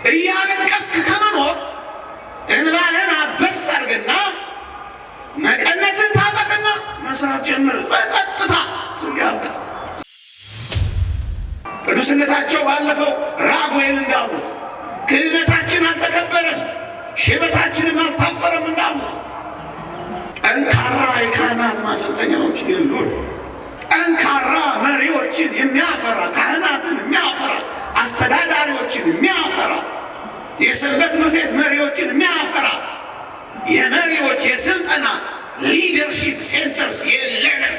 እያለቀስክ ከመኖር እንባህን አበስ አድርግና መቀነትን ታጠቅና መስራት ጀምር። በጸጥታ ስም ያልቅ። ቅዱስነታቸው ባለፈው ራጉኤል እንዳሉት ክህነታችን አልተከበረም፣ ሽበታችንም አልታፈረም እንዳሉት ጠንካራ የካህናት ማሰልጠኛዎች የሉን። ጠንካራ መሪዎችን የሚያፈራ ካህናትን የሚያፈራ አስተዳዳሪዎችን የሚያፈራ የሰንበት ትምህርት ቤት መሪዎችን የሚያፈራ የመሪዎች የስልጠና ሊደርሺፕ ሴንተርስ የለንም።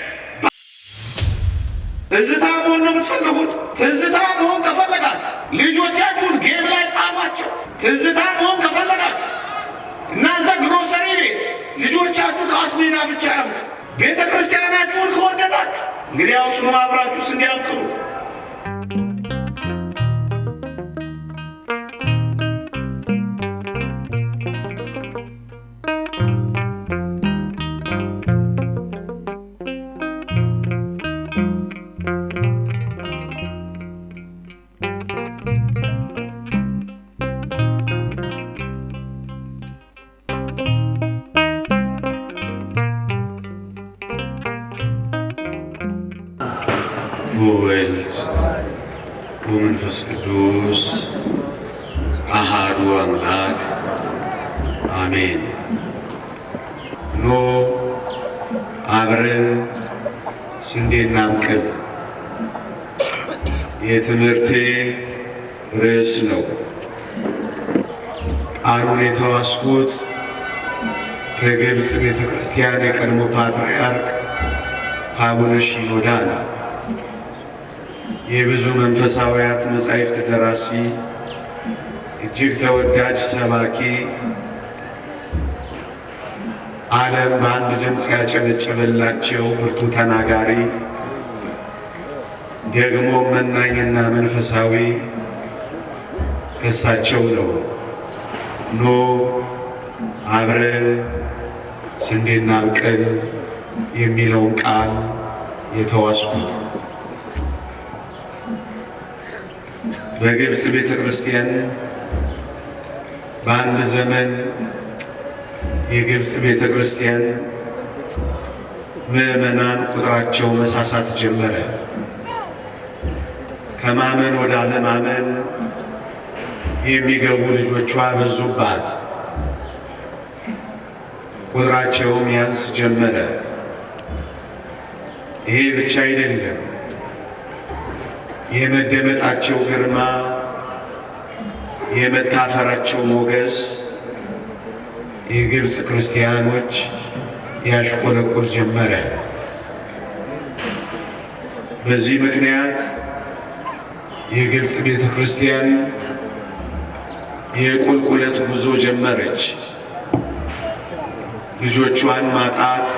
ትዝታ መሆን ነው የምትፈልጉት? ትዝታ መሆን ከፈለጋችሁ ልጆቻችሁን ጌም ላይ ጣሏቸው። ትዝታ መሆን ከፈለጋችሁ እናንተ ግሮሰሪ ቤት ልጆቻችሁ ኳስ ሜዳ ብቻ ያምሹ። ቤተ ክርስቲያናችሁን ከወደዳችሁ እንግዲያውስ ኑ አብራችሁ ስንዴ አብቅሉ። ወወልድ ወመንፈስ ቅዱስ አሃዱ አምላክ አሜን። ኖ አብረን ስንዴ እናብቅል የትምህርቴ ርዕስ ነው። ቃሉን የተዋስኩት ከግብፅ ቤተ ክርስቲያን የቀድሞ ፓትርያርክ አቡነ ሺኖዳ ነው። የብዙ መንፈሳዊያት መጻሕፍት ደራሲ፣ እጅግ ተወዳጅ ሰባኪ፣ ዓለም በአንድ ድምፅ ያጨበጨበላቸው ብርቱ ተናጋሪ፣ ደግሞ መናኝና መንፈሳዊ ከሳቸው ነው ኖ አብረን ስንዴ እናብቅል የሚለውን ቃል የተዋስኩት። በግብፅ ቤተ ክርስቲያን በአንድ ዘመን የግብፅ ቤተ ክርስቲያን ምዕመናን ቁጥራቸው መሳሳት ጀመረ። ከማመን ወደ አለማመን የሚገቡ ልጆቿ በዙባት፣ ቁጥራቸውም ያንስ ጀመረ። ይሄ ብቻ አይደለም፣ የመደመጣቸው ግርማ፣ የመታፈራቸው ሞገስ የግብፅ ክርስቲያኖች ያሽቆለቆል ጀመረ። በዚህ ምክንያት የግብፅ ቤተ ክርስቲያን የቁልቁለት ጉዞ ጀመረች። ልጆቿን ማጣት፣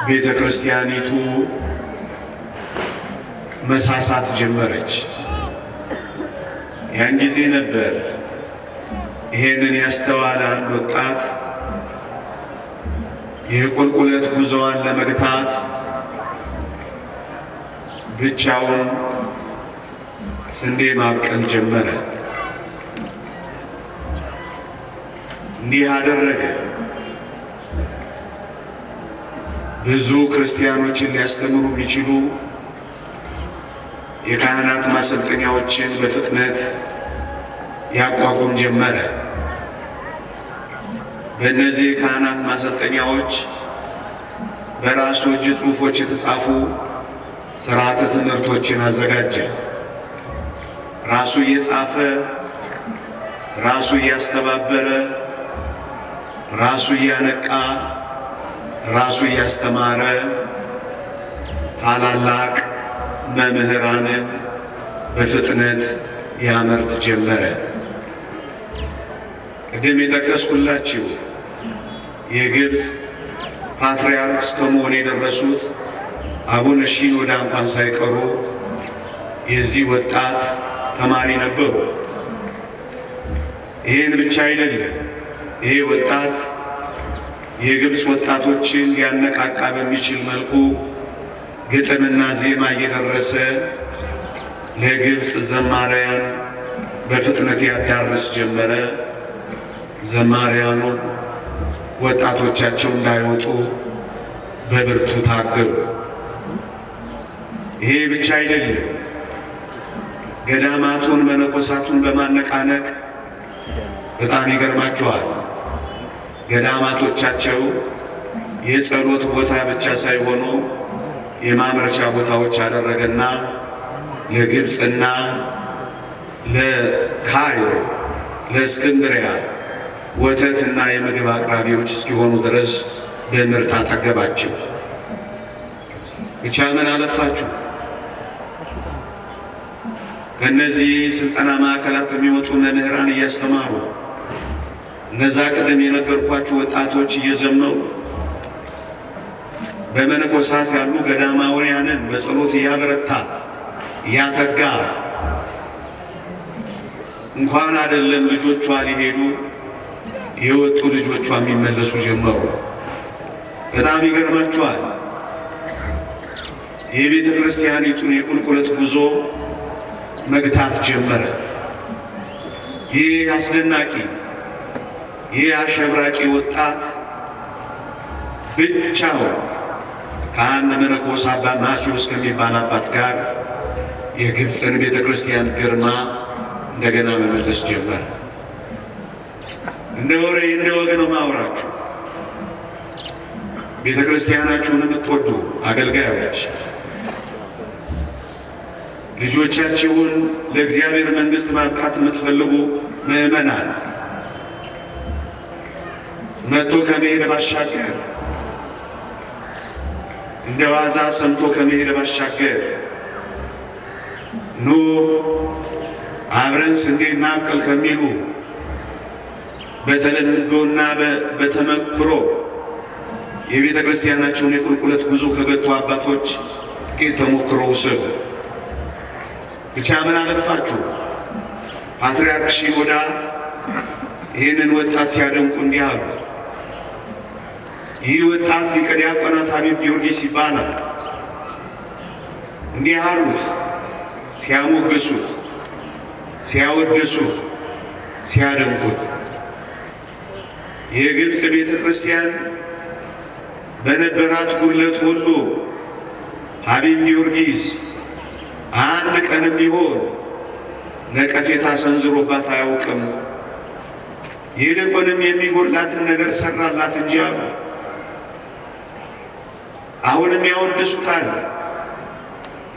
ቤተ ክርስቲያኒቱ መሳሳት ጀመረች። ያን ጊዜ ነበር ይሄንን ያስተዋለ አንድ ወጣት የቁልቁለት ጉዞዋን ለመግታት ብቻውን ስንዴ ማብቀል ጀመረ። እንዲህ አደረገ። ብዙ ክርስቲያኖችን ሊያስተምሩ የሚችሉ የካህናት ማሰልጠኛዎችን በፍጥነት ያቋቁም ጀመረ። በእነዚህ የካህናት ማሰልጠኛዎች በራሱ እጅ ጽሑፎች የተጻፉ ሥርዓተ ትምህርቶችን አዘጋጀ። ራሱ እየጻፈ፣ ራሱ እያስተባበረ፣ ራሱ እያነቃ፣ ራሱ እያስተማረ ታላላቅ መምህራንን በፍጥነት ያመርት ጀመረ። ቅድም የጠቀስኩላችሁ የግብፅ ፓትርያርክ እስከመሆን የደረሱት አቡነ ሺኖዳ እንኳን ሳይቀሩ የዚህ ወጣት ተማሪ ነበሩ። ይህን ብቻ አይደለም፣ ይሄ ወጣት የግብፅ ወጣቶችን ሊያነቃቃ በሚችል መልኩ ግጥምና ዜማ እየደረሰ ለግብፅ ዘማሪያን በፍጥነት ያዳርስ ጀመረ። ዘማሪያኑ ወጣቶቻቸው እንዳይወጡ በብርቱ ታገሉ። ይሄ ብቻ አይደለም። ገዳማቱን መነኮሳቱን በማነቃነቅ በጣም ይገርማቸዋል። ገዳማቶቻቸው የጸሎት ቦታ ብቻ ሳይሆኑ የማምረቻ ቦታዎች አደረገና ለግብፅና ለካይሮ ለእስክንድሪያ ወተትና የምግብ አቅራቢዎች እስኪሆኑ ድረስ በምርት አጠገባቸው። ብቻ ምን አለፋችሁ ከእነዚህ ስልጠና ማዕከላት የሚወጡ መምህራን እያስተማሩ እነዛ ቀደም የነገርኳችሁ ወጣቶች እየዘመሩ በመነኮሳት ያሉ ገዳማውያንን በጸሎት እያበረታ እያተጋ እንኳን አይደለም ልጆቿ ሊሄዱ የወጡ ልጆቿ የሚመለሱ ጀመሩ። በጣም ይገርማችኋል። የቤተ ክርስቲያኒቱን የቁልቁለት ጉዞ መግታት ጀመረ። ይህ አስደናቂ ይህ አሸብራቂ ወጣት ብቻው ከአንድ መነኮስ አባ ማቴዎስ ከሚባል አባት ጋር የግብፅን ቤተ ክርስቲያን ግርማ እንደገና መመለስ ጀመረ። እንደ ወሬ እንደ ወግ ነው ማወራችሁ። ቤተ ክርስቲያናችሁን የምትወዱ አገልጋዮች ልጆቻችሁን ለእግዚአብሔር መንግሥት ማብቃት የምትፈልጉ ምዕመናን መጥቶ ከመሄድ ባሻገር እንደ ዋዛ ሰምቶ ከመሄድ ባሻገር ኑ አብረን ስንዴ እናብቅል ከሚሉ በተለምዶና በተመክሮ የቤተ ክርስቲያናቸውን የቁልቁለት ጉዞ ከገቱ አባቶች ጥቂት ተሞክሮ ውሰዱ። ብቻ ምን አለፋችሁ ፓትርያርክ ሺኖዳ ይህንን ወጣት ሲያደንቁ እንዲህ አሉ። ይህ ወጣት ሊቀ ዲያቆናት ሀቢብ ጊዮርጊስ ይባላል። እንዲህ አሉት ሲያሞግሱት፣ ሲያወድሱት፣ ሲያደንቁት። የግብፅ ቤተ ክርስቲያን በነበራት ጉድለት ሁሉ ሀቢብ ጊዮርጊስ አንድ ቀንም ቢሆን ነቀፌታ ሰንዝሮባት አያውቅም። ይልቁንም የሚጎድላትን ነገር ሰራላት እንጂ አሉ። አሁንም ያወድሱታል።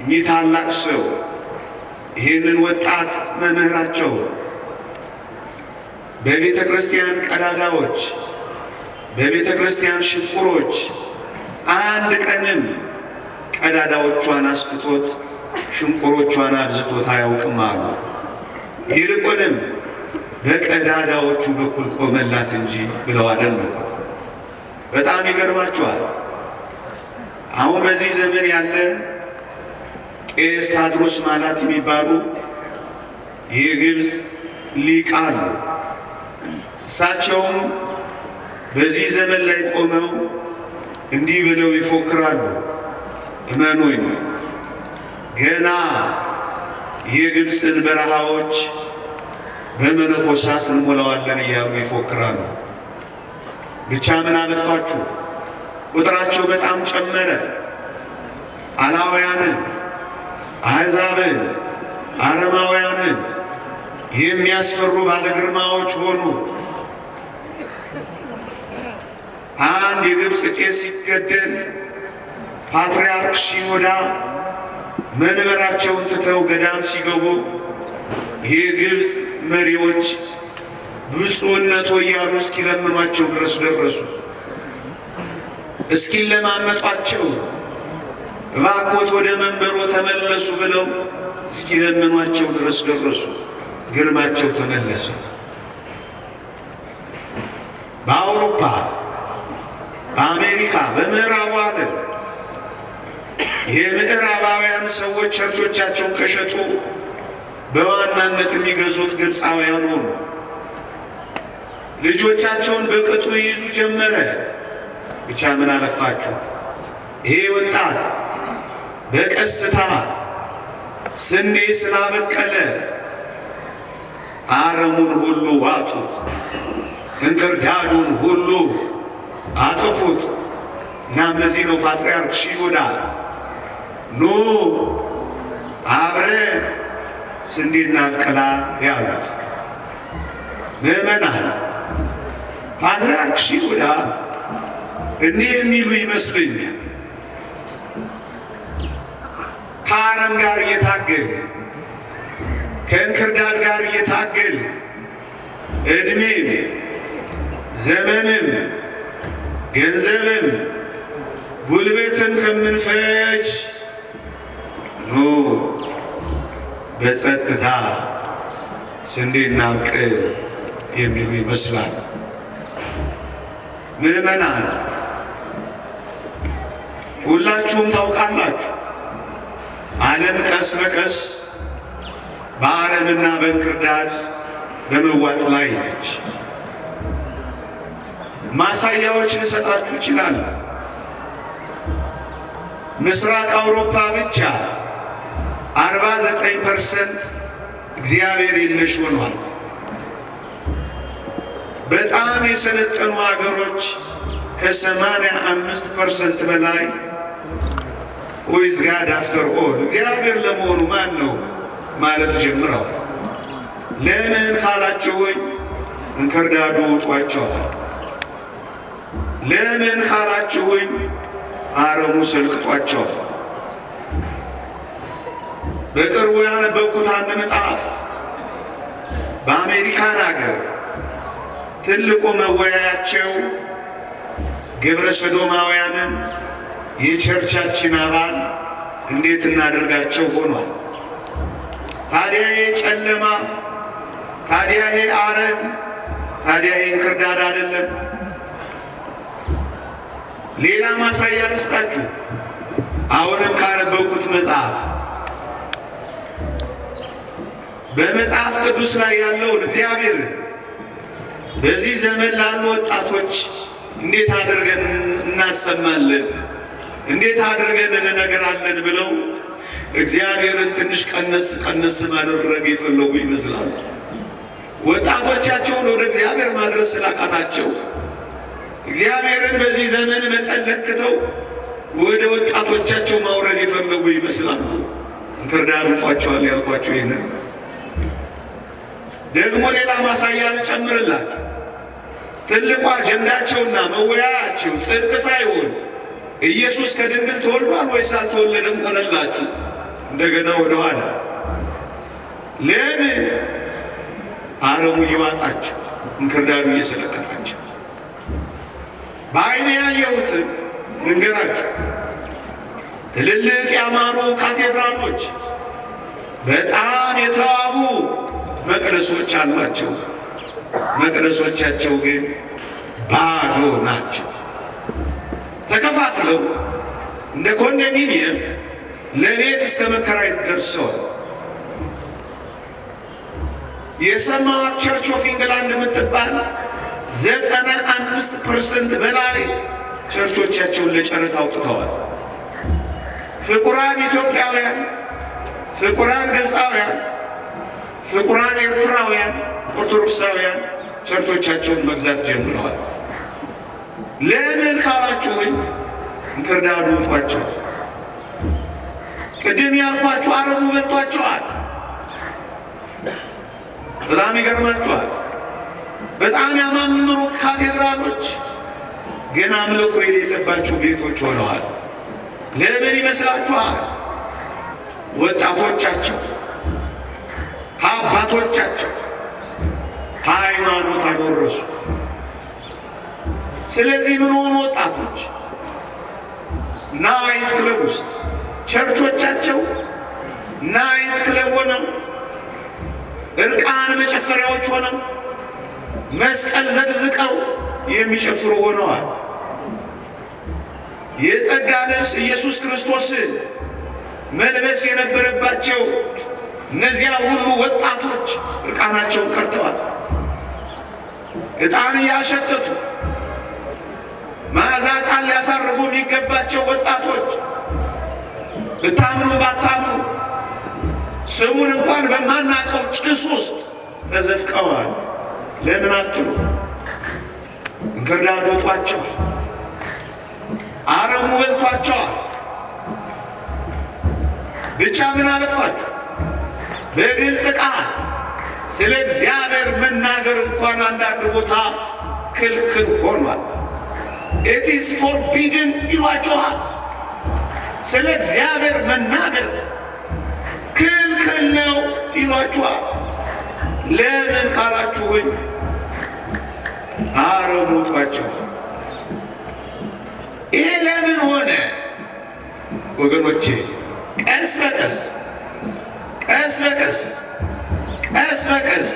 እኚህ ታላቅ ሰው ይህንን ወጣት መምህራቸው በቤተ ክርስቲያን ቀዳዳዎች፣ በቤተ ክርስቲያን ሽንቁሮች አንድ ቀንም ቀዳዳዎቿን አስፍቶት ሽንቁሮቿን አብዝቶት አያውቅም አሉ። ይልቁንም በቀዳዳዎቹ በኩል ቆመላት እንጂ ብለው አደነቁት። በጣም ይገርማችኋል። አሁን በዚህ ዘመን ያለ ቄስ ታድሮስ ማላት የሚባሉ የግብፅ ሊቅ አሉ። እሳቸውም በዚህ ዘመን ላይ ቆመው እንዲህ ብለው ይፎክራሉ። እመኑኝ ገና የግብፅን በረሃዎች በመነኮሳት እንሞላዋለን እያሉ ይፎክራሉ። ብቻ ምን አለፋችሁ ቁጥራቸው በጣም ጨመረ። አላውያንን፣ አሕዛብን፣ አረማውያንን የሚያስፈሩ ባለግርማዎች ሆኑ። አንድ የግብፅ ቄስ ሲገደል ፓትርያርክ ሺኖዳ መንበራቸውን ትተው ገዳም ሲገቡ የግብፅ መሪዎች ብፁዕነቶ እያሉ እስኪለምኗቸው ድረስ ደረሱ። እስኪለማመጧቸው እባክዎት ወደ መንበሮ ተመለሱ ብለው እስኪለምኗቸው ድረስ ደረሱ። ግርማቸው ተመለሰ። በአውሮፓ፣ በአሜሪካ፣ በምዕራቡ ዓለም የምዕራባውያን ሰዎች ቸርቾቻቸውን ከሸጡ በዋናነት የሚገዙት ግብፃውያን ሆኑ። ልጆቻቸውን በቅጡ ይይዙ ጀመረ። ብቻ ምን አለፋችሁ ይሄ ወጣት በቀስታ ስንዴ ስላበቀለ አረሙን ሁሉ ዋጡት፣ እንክርዳዱን ሁሉ አጠፉት። እናም ለዚህ ነው ፓትርያርክ ሽኖዳ ኑ አብረን ስንዴ እናብቅላ ያሉት። ምዕመናን ፓትርያርክ ሽኖዳ እንዲህ የሚሉ ይመስለኛል። ከአረም ጋር እየታገል ከእንክርዳድ ጋር እየታገል ዕድሜም ዘመንም ገንዘብም ጉልበትም ከምንፈጅ ኑ በጸጥታ ስንዴ እናብቅል የሚሉ ይመስላል። ምዕመናን ሁላችሁም ታውቃላችሁ፣ ዓለም ቀስ በቀስ በአረምና በእንክርዳድ በመዋጥ ላይ ነች። ማሳያዎች ልሰጣችሁ ይችላል። ምስራቅ አውሮፓ ብቻ 49% እግዚአብሔር የለሽ ሆኗል። በጣም የሰለጠኑ ሀገሮች ከ85% በላይ ዊዝ ጋድ አፍተር ኦል እግዚአብሔር ለመሆኑ ማን ነው ማለት ጀምረዋል። ለምን ካላችሁኝ እንክርዳዱ ውጧቸዋል። ለምን ካላችሁኝ አረሙ ሰልቅጧቸዋል። በቅርቡ ያነበብኩት አንድ መጽሐፍ በአሜሪካን ሀገር ትልቁ መወያያቸው ግብረ ሰዶማውያንን የቸርቻችን አባል እንዴት እናደርጋቸው ሆኗል። ታዲያ ይሄ ጨለማ፣ ታዲያ ይሄ አረም፣ ታዲያ ይሄ እንክርዳድ አይደለም? ሌላ ማሳያ ልስጣችሁ። አሁንም ካነበብኩት መጽሐፍ በመጽሐፍ ቅዱስ ላይ ያለውን እግዚአብሔር በዚህ ዘመን ላሉ ወጣቶች እንዴት አድርገን እናሰማለን፣ እንዴት አድርገን እንነገራለን ብለው እግዚአብሔርን ትንሽ ቀነስ ማድረግ የፈለጉ ይመስላሉ። ወጣቶቻቸውን ወደ እግዚአብሔር ማድረስ ስላቃታቸው እግዚአብሔርን በዚህ ዘመን መጠን ለክተው ወደ ወጣቶቻቸው ማውረድ የፈለጉ ይመስላሉ። እንክርዳድ ውጧቸዋል ያልኳቸው ይህንን ደግሞ ሌላ ማሳያ ልጨምርላችሁ። ትልቁ አጀንዳቸውና መወያያቸው ጽድቅ ሳይሆን ኢየሱስ ከድንግል ተወልዷል ወይስ አልተወለደም ሆነላችሁ። እንደገና ወደ ኋላ ለምን አረሙ እየዋጣቸው እንክርዳዱ እየሰለቀጣቸው በዓይኔ ያየሁትን ልንገራችሁ። ትልልቅ ያማሩ ካቴድራሎች፣ በጣም የተዋቡ መቅደሶች አሏቸው። መቅደሶቻቸው ግን ባዶ ናቸው። ተከፋፍለው እንደ ኮንዶሚኒየም ለቤት እስከ መከራየት ደርሰዋል። የሰማዋት ቸርች ኦፍ ኢንግላንድ የምትባል 95% በላይ ቸርቾቻቸውን ለጨረታ አውጥተዋል። ፍቁራን ኢትዮጵያውያን፣ ፍቁራን ግብፃውያን፣ ፍቁራን ኤርትራውያን ኦርቶዶክሳውያን ቸርቾቻቸውን መግዛት ጀምረዋል። ለምን ካላችሁኝ እንክርዳዱ ውጧቸዋል። ቅድም ያልኳችሁ አረሙ በልቷቸዋል። በጣም ይገርማችኋል። በጣም ያማምሩ ካቴድራሎች ግን አምልኮ የሌለባቸው ቤቶች ሆነዋል። ለምን ይመስላችኋል? ወጣቶቻቸው አባቶቻቸው ሃይማኖት አደረሱ። ስለዚህ ምን ሆኑ? ወጣቶች ናይት ክለብ ውስጥ ቸርቾቻቸው ናይት ክለብ ሆነው እርቃን መጨፈሪያዎች ሆነው መስቀል ዘግዝቀው የሚጨፍሩ ሆነዋል። የጸጋ ልብስ ኢየሱስ ክርስቶስን መልበስ የነበረባቸው እነዚያ ሁሉ ወጣቶች እርቃናቸውን ቀርተዋል። ዕጣን እያሸተቱ መዓዛ ዕጣን ሊያሳርጉ የሚገባቸው ወጣቶች ብታምኑ ባታምኑ ስሙን እንኳን በማናውቀው ጭስ ውስጥ ተዘፍቀዋል። ለምን አትሉ? እንክርዳዱ ወጧቸዋል፣ አረሙ በልቷቸዋል። ብቻ ምን አለፋችሁ በግልጽ ቃል ስለ እግዚአብሔር መናገር እንኳን አንዳንድ ቦታ ክልክል ሆኗል። ኢት ኢዝ ፎርቢድን ይሏችኋል። ስለ እግዚአብሔር መናገር ክልክል ነው ይሏችኋል። ለምን ካላችሁኝ አረም ወጧቸዋል። ይሄ ለምን ሆነ ወገኖቼ? ቀስ በቀስ ቀስ በቀስ ቀስ በቀስ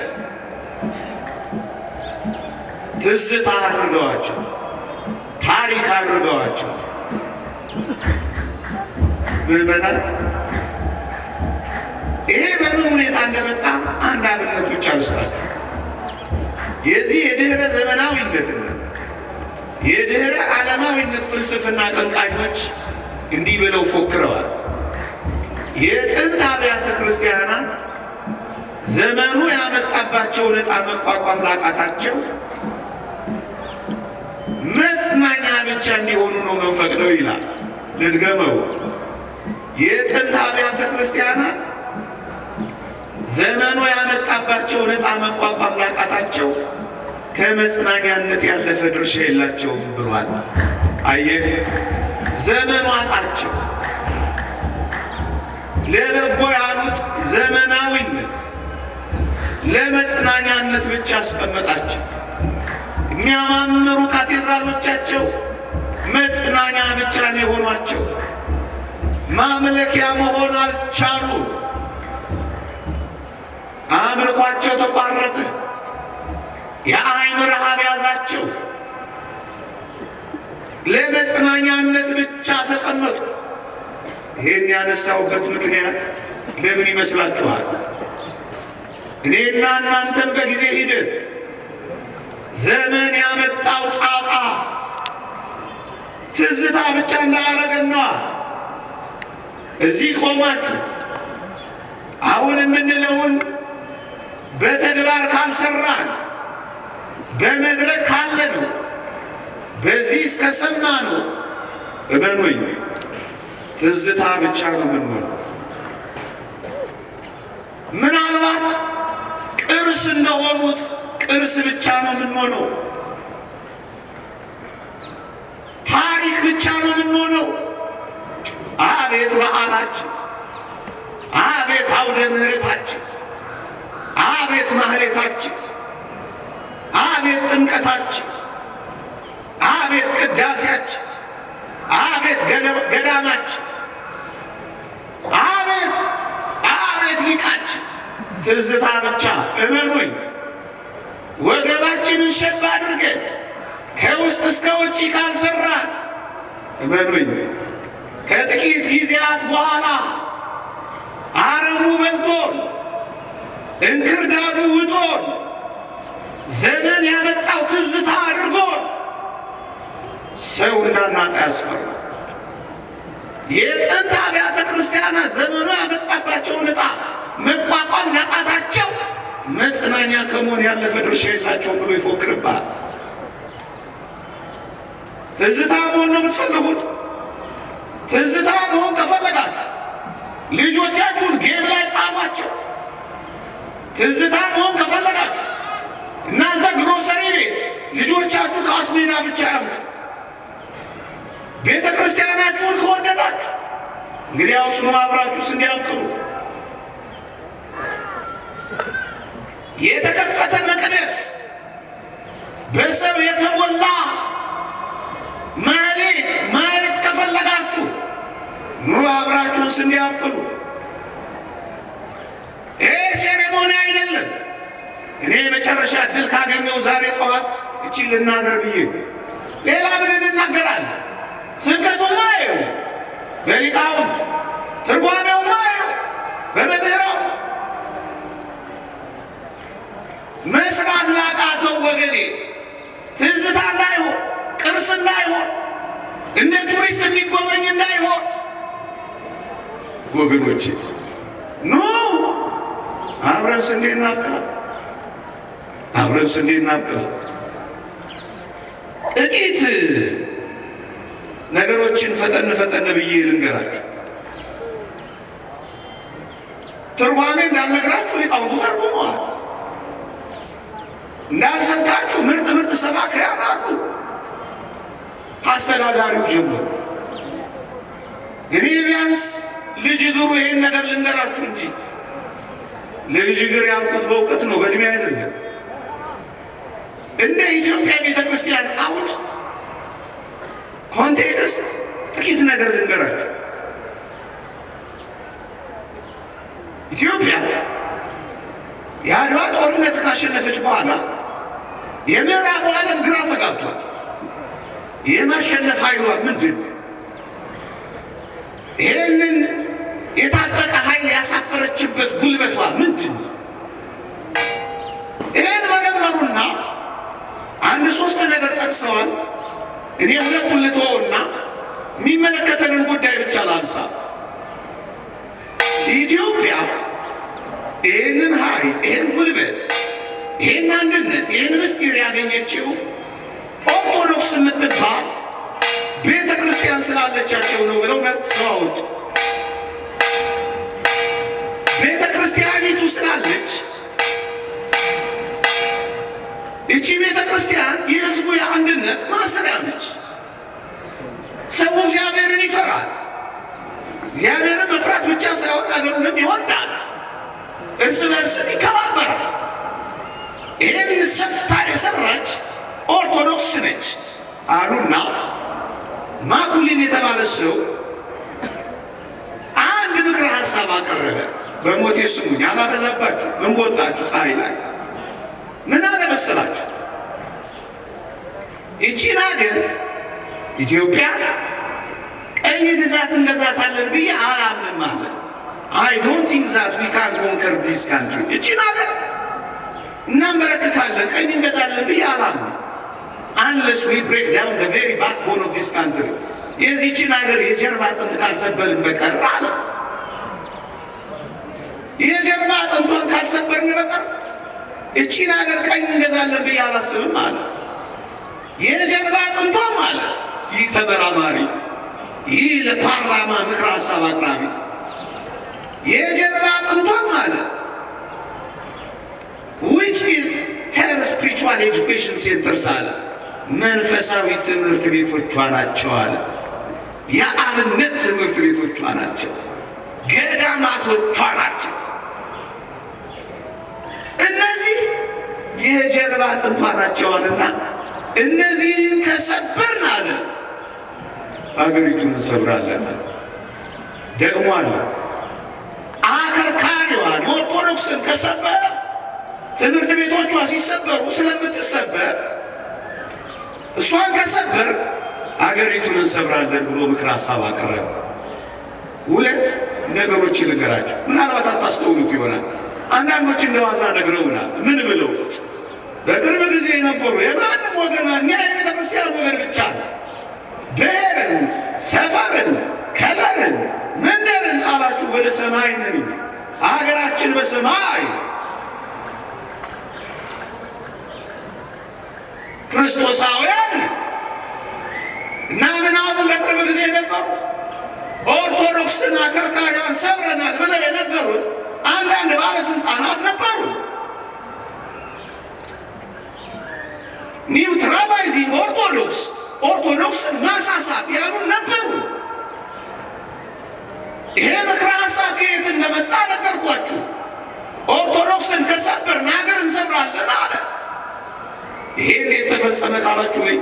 ትዝታ አድርገዋቸው፣ ታሪክ አድርገዋቸው። ምዕመናን ይሄ በምን ሁኔታ እንደመጣ አንድ አብነት ብቻ ልስጣችሁ። የዚህ የድህረ ዘመናዊነትና የድህረ ዓለማዊነት ፍልስፍና አቀንቃኞች እንዲህ ብለው ፎክረዋል። የጥንት አብያተ ክርስቲያናት ዘመኑ ያመጣባቸው ዕጣ መቋቋም ላቃታቸው መጽናኛ ብቻ እንዲሆኑ ነው መንፈቅደው ይላል። ልድገመው። የጥንት አብያተ ክርስቲያናት ዘመኑ ያመጣባቸው ዕጣ መቋቋም ላቃታቸው ከመጽናኛነት ያለፈ ድርሻ የላቸውም ብሏል። አየህ፣ ዘመኑ አጣቸው። ለበጎ ያሉት ዘመናዊነት ለመጽናኛነት ብቻ አስቀመጣቸው። የሚያማምሩ ካቴድራሎቻቸው መጽናኛ ብቻ ነው የሆኗቸው። ማምለኪያ መሆን አልቻሉ። አምልኳቸው ተቋረጠ። የአይን ረሃብ ያዛቸው። ለመጽናኛነት ብቻ ተቀመጡ። ይሄን ያነሳውበት ምክንያት ለምን ይመስላችኋል? እኔና እናንተም በጊዜ ሂደት ዘመን ያመጣው ጣጣ ትዝታ ብቻ እንዳያረገና እዚህ ቆማችሁ አሁን የምንለውን በተግባር ካልሰራን በመድረክ ካለ ነው በዚህ እስከሰማ ነው እመኑኝ ትዝታ ብቻ ነው የምንሆነው። ምናልባት ቅርስ እንደሆኑት ቅርስ ብቻ ነው የምንሆነው። ታሪክ ብቻ ነው የምንሆነው። አቤት በዓላችን፣ አቤት አውደ ምሕረታችን፣ አቤት ማህሌታችን፣ አቤት ጥምቀታችን፣ አቤት ቅዳሴያችን፣ አቤት ገዳማችን፣ አቤት አቤት ሊቃችን። ትዝታ ብቻ እመኑኝ። ወገባችንን ሸባ አድርገን ከውስጥ እስከ ውጭ ካልሰራን እመኑኝ ከጥቂት ጊዜያት በኋላ አረሙ በልቶን እንክርዳዱ ውጦን ዘመን ያመጣው ትዝታ አድርጎን ሰው እንዳናጣ ያስፈራል። የጥንት አብያተ ክርስቲያናት ዘመኑ ያመጣባቸውን ዕጣ መቋቋም ላቃታቸው መጽናኛ ከመሆን ያለፈ ድርሻ የላቸውም ብሎ ይፎክርባል። ትዝታ መሆን ነው የምትፈልጉት? ትዝታ መሆን ከፈለጋችሁ ልጆቻችሁን ጌም ላይ ጣሏቸው። ትዝታ መሆን ከፈለጋችሁ እናንተ ግሮሰሪ ቤት ልጆቻችሁ ከአስሜና ብቻ ያምሹ። ቤተ ክርስቲያናችሁን ከወደዳችሁ እንግዲያውስ ኑ አብራችሁ ስንዴ አብቅሉ። የተከፈተ መቅደስ በሰው የተሞላ ማህሌት ከፈለጋችሁ ኑ አብራችሁን ስንዴ አብቅሉ። ይሄ ሴሬሞኒ አይደለም። እኔ የመጨረሻ እድል ካገኘው ዛሬ ጠዋት እቺ ልናገር ብዬ ሌላ ምን እንናገራለን? ስብከቱማ ይኸው በሊቃውንት ትርጓሜውማ ይኸው በመምህራን መስራት ላቃተው ወገኔ ትዝታ እንዳይሆን ቅርስ እንዳይሆን እንደ ቱሪስት የሚጎበኝ እንዳይሆን ወገኖቼ ኑ አብረን ስንዴ እናብቅላ፣ አብረን ስንዴ እናብቅላ። ጥቂት ነገሮችን ፈጠን ፈጠን ብዬ ልንገራችሁ። ትርጓሜ እንዳልነግራችሁ ሊቃውንቱ ተርጉመዋል። እንዳልሰብካችሁ ምርጥ ምርጥ ሰባክያን አሉ፣ አስተዳዳሪው ጀምሮ። እኔ ቢያንስ ልጅ እግሩ ይሄን ነገር ልንገራችሁ እንጂ ልጅ እግር ያልኩት በእውቀት ነው፣ በእድሜ አይደለም። እንደ ኢትዮጵያ ቤተ ክርስቲያን አውድ ኮንቴክስት ጥቂት ነገር ልንገራችሁ። ኢትዮጵያ የአድዋ ጦርነት ካሸነፈች በኋላ የምዕራቡ ዓለም ግራ ተጋብቷል። የማሸነፍ ኃይሏ ምንድን ነው? ይህንን የታጠቀ ኃይል ያሳፈረችበት ጉልበቷ ምንድን ነው? ይህን መረመሩና አንድ ሶስት ነገር ጠቅሰዋል። እኔ ሁለቱን ልተወውና የሚመለከተንን ጉዳይ ብቻ ላንሳ። ኢትዮጵያ ይህንን ኃይል፣ ይህን ጉልበት፣ ይህን አንድነት፣ ይህን ምስጢር ያገኘችው ኦርቶዶክስ የምትባል ቤተ ክርስቲያን ስላለቻቸው ነው ብለው ነቅሰዋል። ቤተ ክርስቲያኒቱ ስላለች እቺ ቤተ ክርስቲያን የሕዝቡ የአንድነት ማሰሪያ ነች። ሰው እግዚአብሔርን ይፈራል። እግዚአብሔርን መፍራት ብቻ ሳይሆን አገሩንም ይወዳል፣ እርስ በርስም ይከባበራል። ይህን ሰፍታ የሰራች ኦርቶዶክስ ነች አሉና ማኩሊን የተባለ ሰው አንድ ምክረ ሀሳብ አቀረበ። በሞቴ ስሙኝ፣ አላበዛባችሁ፣ ምን ቦጣችሁ ፀሐይ ላይ ምን አለ መሰላችሁ? ይቺን ሀገር ኢትዮጵያን ቀኝ ግዛት እንገዛታለን ብዬ አላምንም አለ። አይ ዶንት ቲንክ ዛት ዊ ካን ኮንከር ዲስ ካንትሪ። ይቺን ሀገር እናንበረክካለን፣ ቀኝ እንገዛለን ብዬ አላምንም አንለስ ዊ ብሬክ ዳውን ዘ ቬሪ ባክቦን ኦፍ ዲስ ካንትሪ። የዚህችን ሀገር የጀርባ አጥንት ካልሰበርን በቀር አለ። የጀርባ አጥንቷን ካልሰበርን በቀር እቺን ሀገር ቀኝ እንገዛለን ብዬ አላስብም አለ። የጀርባ አጥንቷም አለ ይህ ተመራማሪ፣ ይህ ለፓርላማ ምክረ ሀሳብ አቅራቢ፣ የጀርባ አጥንቷም አለ which is her spiritual education centers አለ መንፈሳዊ ትምህርት ቤቶቿ ናቸው አለ። የአብነት ትምህርት ቤቶቿ ናቸው፣ ገዳማቶቿ ናቸው። እነዚህ የጀርባ አጥንቷ ናቸው አለና እነዚህን ከሰበርን አለ አገሪቱን እንሰብራለን። ደግሞ አለ አከርካሪዋን የኦርቶዶክስን ከሰበር ትምህርት ቤቶቿ ሲሰበሩ ስለምትሰበር እሷን ከሰበር አገሪቱን እንሰብራለን ብሎ ምክር ሀሳብ አቀረበ። ሁለት ነገሮችን ልንገራችሁ፣ ምናልባት አታስተውሉት ይሆናል። አንዳንዶች እንደዋዛ ነግረውናል። ምን ብለው? በቅርብ ጊዜ የነበሩ የማንም ወገን እኛ የቤተ ክርስቲያን ወገን ብቻ ነው፣ ብሔርን፣ ሰፈርን፣ ከለርን፣ መንደርን ቃላችሁ ወደ ሰማይ ነን፣ አገራችን በሰማይ ክርስቶሳውያን እና ምናምን በቅርብ ጊዜ የነበሩ ኦርቶዶክስን አከርካሪዋን ሰብረናል ብለው የነበሩን አንዳንድ ባለስልጣናት ነበሩ። ኒውትራላይዚንግ ኦርቶዶክስን ማሳሳት ያሉን ነበሩ። ይሄ ምክረ ሀሳብ ከየት እንደመጣ ነገርኳችሁ። ኦርቶዶክስን ከሰበርን ሀገር እንሰብራለን አለ። ይሄ እንዴት ተፈጸመ ካላችሁ ወይ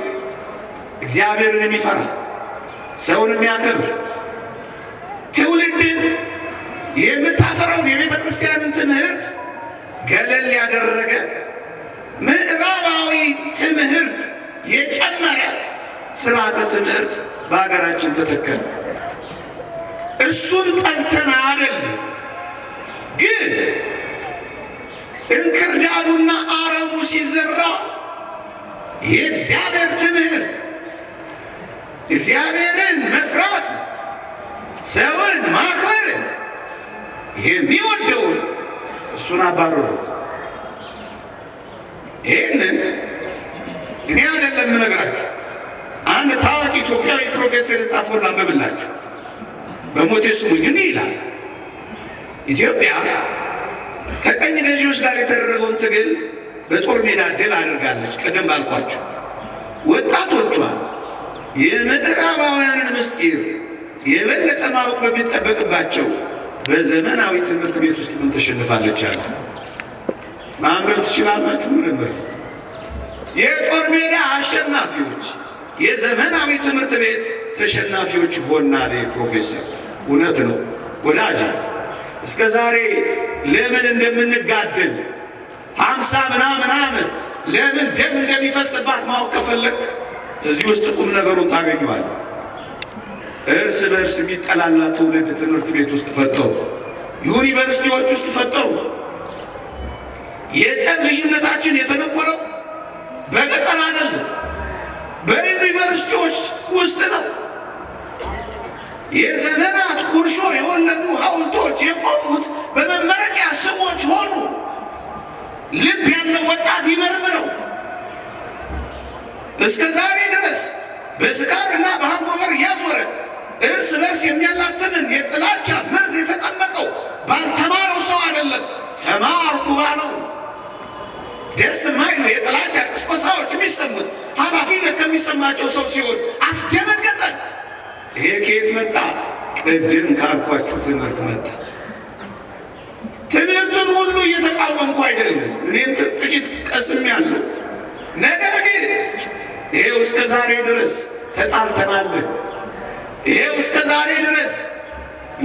እግዚአብሔርን የሚፈራ ሰውን የሚያከብር ትውልድን የምታፈራውን የቤተ ክርስቲያንን ትምህርት ገለል ያደረገ ምዕራባዊ ትምህርት የጨመረ ስርዓተ ትምህርት በሀገራችን ተተከለ። እሱን ጠልተን አይደለም፣ ግን እንክርዳዱና አረሙ ሲዘራ የእግዚአብሔር ትምህርት እግዚአብሔርን መፍራት ሰውን ማክበር የሚወደውን እሱን አባረሩት። ይህንን እኔ አይደለም የምነግራችሁ፣ አንድ ታዋቂ ኢትዮጵያዊ ፕሮፌሰር የጻፈውን ላንብብላችሁ። በሞቴ ስሙኝ እንዲህ ይላል። ኢትዮጵያ ከቀኝ ገዢዎች ጋር የተደረገውን ትግል በጦር ሜዳ ድል አድርጋለች። ቀደም ባልኳችሁ ወጣቶቿ የምዕራባውያንን ምስጢር የበለጠ ማወቅ በሚጠበቅባቸው በዘመናዊ ትምህርት ቤት ውስጥ ምን ተሸንፋለች አለ። ማንበብ ትችላላችሁ። ምርምር የጦር ሜዳ አሸናፊዎች የዘመናዊ ትምህርት ቤት ተሸናፊዎች ሆናል። ፕሮፌሰር እውነት ነው ወዳጅ። እስከ ዛሬ ለምን እንደምንጋደል 50 ምናምን ዓመት ለምን ደም እንደሚፈስባት ማወቅ ከፈለግ እዚህ ውስጥ ቁም ነገሩን ታገኘዋለህ። እርስ በርስ የሚጠላላ ትውልድ ትምህርት ቤት ውስጥ ፈጠሩ፣ ዩኒቨርሲቲዎች ውስጥ ፈጠሩ። የጸብ ልዩነታችን የተነቆረው በገጠር አይደለም፣ በዩኒቨርሲቲዎች ውስጥ ነው። የዘመናት ቁርሾ የወለዱ ሐውልቶች የቆሙት በመመረቂያ ስሞች ሆኑ። ልብ ያለው ወጣት ይመርምረው። እስከ ዛሬ ድረስ በስካርና በሃንጎቨር እያዞረ እርስ በርስ የሚያላትምን የጥላቻ መርዝ የተጠመቀው ባልተማረው ሰው አይደለም፣ ተማርኩ ባለው። ደስ የማይሉ የጥላቻ ቅስቆሳዎች የሚሰሙት ኃላፊነት ከሚሰማቸው ሰው ሲሆን አስደነገጠን። ይሄ ከየት መጣ? ቅድም ካልኳችሁ ትምህርት መጣ። ትምህርቱን ሁሉ እየተቃወምኩ አይደለም፣ እኔም ጥቂት ቀስም ያለው ነገር ግን ይሄው እስከ ዛሬ ድረስ ተጣልተናል። ይሄው እስከ ዛሬ ድረስ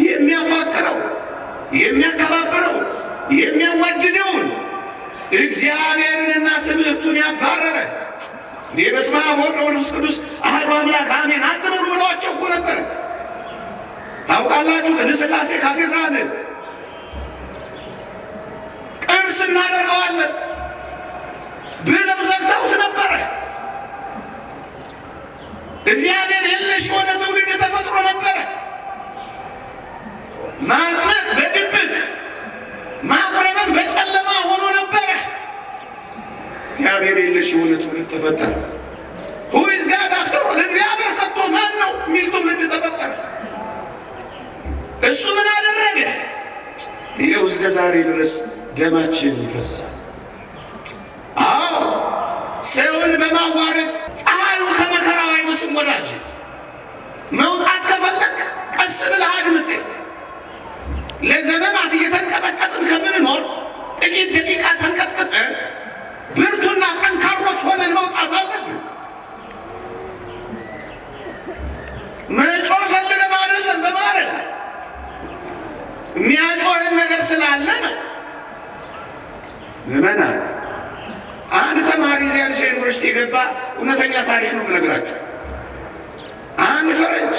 የሚያፋቅረው የሚያከባብረው የሚያዋድደውን እግዚአብሔርንና ትምህርቱን ያባረረ በስመ አብ ወወልድ ወመንፈስ ቅዱስ አሐዱ አምላክ አሜን አትበሉ ብለዋቸው እኮ ነበር። ታውቃላችሁ፣ ቅድስት ሥላሴ ካቴድራልን ቅርስ እናደርገዋለን ብለው ዘግተውት ነበረ። እግዚአብሔር የለሽ የሆነ ትውልድ ተፈጥሮ ነበረ። ማጥመቅ በድብቅ ማቁረብን በጨለማ ሆኖ ነበረ። እግዚአብሔር የለሽ የሆነ ትውልድ ተፈጠረ። ሁይዝ ጋር አፍተሮ ለእግዚአብሔር ከቶ ማን ነው የሚል ትውልድ ተፈጠረ። እሱ ምን አደረገ? ይኸው እስከ ዛሬ ድረስ ደማችን ይፈሳል። አዎ ሰውን በማዋረድ ፀሐዩ ከመከራው አይመስም ወዳጅ። መውጣት ከፈለግ ቀስ ብለህ አድምጤ። ለዘመናት እየተንቀጠቀጥን ከምንኖር ጥቂት ደቂቃ ተንቀጥቅጠን ብርቱና ጠንካሮች ሆነን መውጣት አለብን። መጮህ ፈልገን አይደለም፣ በማረድ የሚያጮህን ነገር ስላለ ነው። ምመና አንድ ተማሪ እዚያ አዲስ ዩኒቨርሲቲ የገባ እውነተኛ ታሪክ ነው ብነግራችሁ። አንድ ፈረንጅ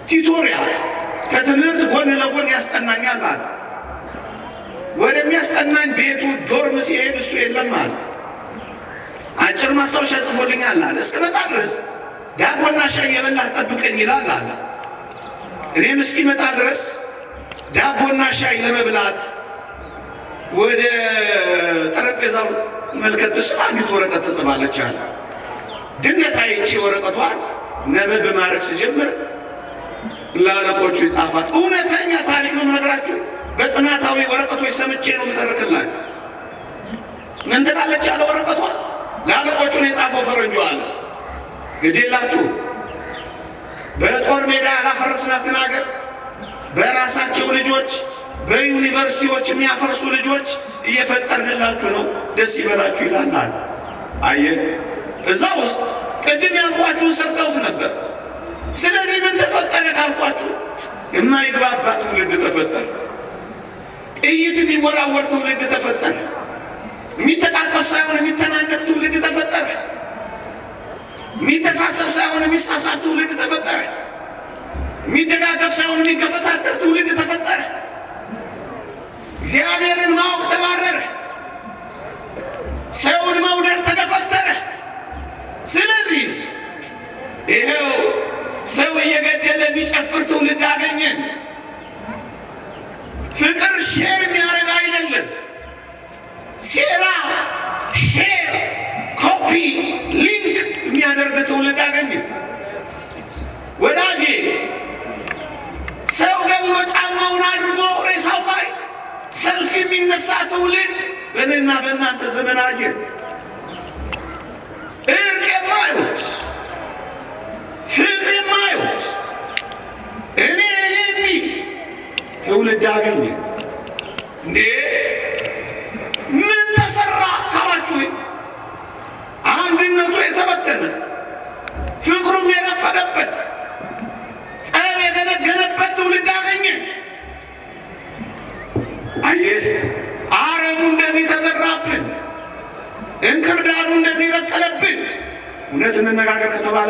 ቲቶሪያል ከትምህርት ጎን ለጎን ያስጠናኛል አለ። ወደሚያስጠናኝ ቤቱ ዶርም ሲሄድ እሱ የለም አለ። አጭር ማስታወሻ ጽፎልኛል አለ። እስክመጣ ድረስ ዳቦና ሻይ የበላህ ጠብቀኝ ይላል አለ። እኔም እስኪመጣ ድረስ ዳቦና ሻይ ለመብላት ወደ ጠረጴዛው መልከት ስለ አንዲት ወረቀት ተጽፋለች አለ። ድንገት አይቼ ወረቀቷን ነበብ ማድረግ ስጀምር ለአለቆቹ የጻፋት እውነተኛ ታሪክ ነው የምነግራችሁ። በጥናታዊ ወረቀቶች ሰምቼ ነው የምተርክላችሁ። ምን ትላለች አለ ወረቀቷ? ለአለቆቹን የጻፈው ፈረንጁ አለ ግዴላችሁ በጦር ሜዳ ያላፈረስናትን አገር በራሳቸው ልጆች በዩኒቨርሲቲዎች የሚያፈርሱ ልጆች እየፈጠርንላችሁ ነው፣ ደስ ይበላችሁ ይላል። አየህ፣ እዛ ውስጥ ቅድም ያልኳችሁን ሰርተውት ነበር። ስለዚህ ምን ተፈጠረ ካልኳችሁ የማይግባባ ትውልድ ተፈጠረ። ጥይት የሚወራወር ትውልድ ተፈጠረ። የሚተቃቀፍ ሳይሆን የሚተናነቅ ትውልድ ተፈጠረ። የሚተሳሰብ ሳይሆን የሚሳሳብ ትውልድ ተፈጠረ። የሚደጋገፍ ሳይሆን የሚገፈታተር ትውልድ ተፈጠረ። እግዚአብሔርን ማወቅ ተባረረ። ሰውን መውደድ ተገፈተረ። ስለዚህ ይሄው ሰው እየገደለ የሚጨፍር ትውልድ አገኘን። ፍቅር ሼር የሚያደርግ የለም። ሴራ፣ ሼር፣ ኮፒ፣ ሊንክ የሚያደርግ ትውልድ አገኘ። ወዳጄ ሰው ገሎ ጫማውን አድርጎ ሬሳው ላይ ሰልፍ የሚነሳ ትውልድ በእኔና በእናንተ ዘመን አየ። እርቅ የማይወድ ፍቅር የማይወድ እኔ የሚል ትውልድ አገኘ። እንዴ ምን ተሰራ ካላችሁ አንድነቱ የተበተነ ፍቅሩም የረፈደበት ጸብ የገነገነበት ትውልድ አገኘ። አየህ አረሙ እንደዚህ ተዘራብን፣ እንክርዳዱ እንደዚህ በቀለብን። እውነት እንነጋገር ከተባለ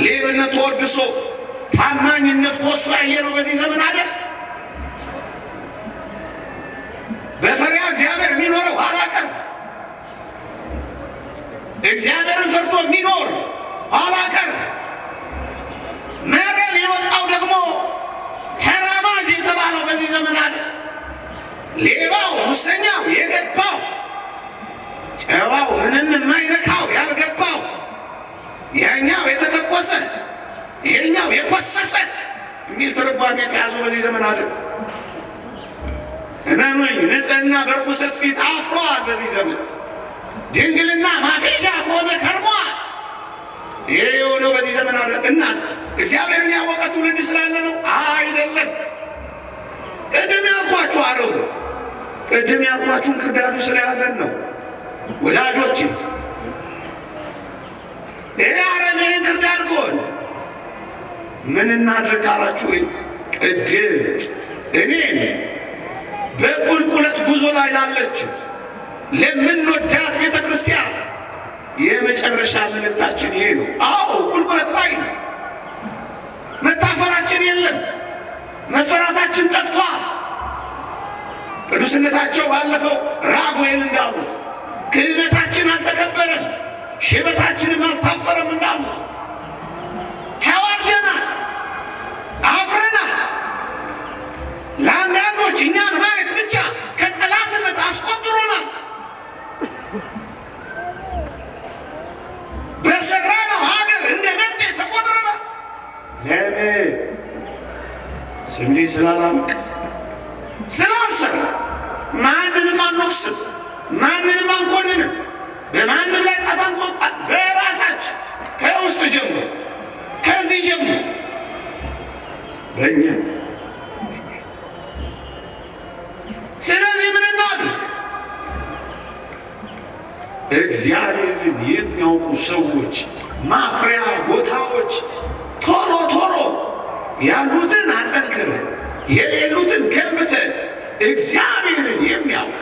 ሌብነት ተወድሶ ታማኝነት ኮስሮ ያየነው በዚህ ዘመን አለ። በፈሪሃ እግዚአብሔር የሚኖረው ኋላ ቀር፣ እግዚአብሔርን ፈርቶ የሚኖር ኋላ ቀር፣ መረል የወጣው ደግሞ ተራማጅ የተባለው በዚህ ዘመን አለ። ሌባው፣ ሙሰኛው የገባው፣ ጨዋው ምንም የማይነካው ያልገባው፣ ያኛው የተተኮሰ ይሄኛው የኮሰሰ የሚል ትርጓሜ የተያዘው በዚህ ዘመን አለ። እመኑኝ ንጽሕና በርኩሰት ፊት አፍሯል። በዚህ ዘመን ድንግልና ማፌዣ ከሆነ ከርሟል። ይሄ የሆነው በዚህ ዘመን አለ። እናስ እግዚአብሔርን ያወቀ ትውልድ ስላለ ነው? አይደለም። ቅድም ያልኳችሁ አረቡ፣ ቅድም ያልኳችሁን ክርዳዱ ስለያዘን ነው ወዳጆች። ይሄ አረም ይህን ክርዳድ ከሆነ ምን እናድርግ ካላችሁ ቅድም እኔም በቁልቁለት ጉዞ ላይ ላለችው ለምንወዳት ቤተ ክርስቲያን የመጨረሻ መልእክታችን ይሄ ነው። አዎ ቁልቁለት ላይ ነው። መታፈራችን የለም፣ መፈራታችን ጠፍቷል። ቅዱስነታቸው ባለፈው ራጉኤል እንዳሉት ክህነታችን አልተከበረም፣ ሽበታችንም አልታፈረም እንዳሉት ተዋርደናል፣ አፍረናል። ለአንዳንዶች እኛን ማየት ብቻ ከጠላትነት አስቆጥሮናል። በሰራነው ሀገር እንደ መጤ ተቆጥረናል። ለምን? ስንዴ ስላላመቅ ስላልሰራ ማንንም አንወቅስም፣ ማንንም አንኮንንም፣ በማንም ላይ ጣት አንቆጣ። በራሳችን ከውስጥ ጀምሮ ከዚህ ጀምሮ በእኛ። ስለዚህ ምን እናድርግ? እግዚአብሔርን የሚያውቁ ሰዎች ማፍሪያ ቦታዎች ቶሎ ቶሎ ያሉትን አጠንክረን የሌሉትን ገንብተን እግዚአብሔርን የሚያውቅ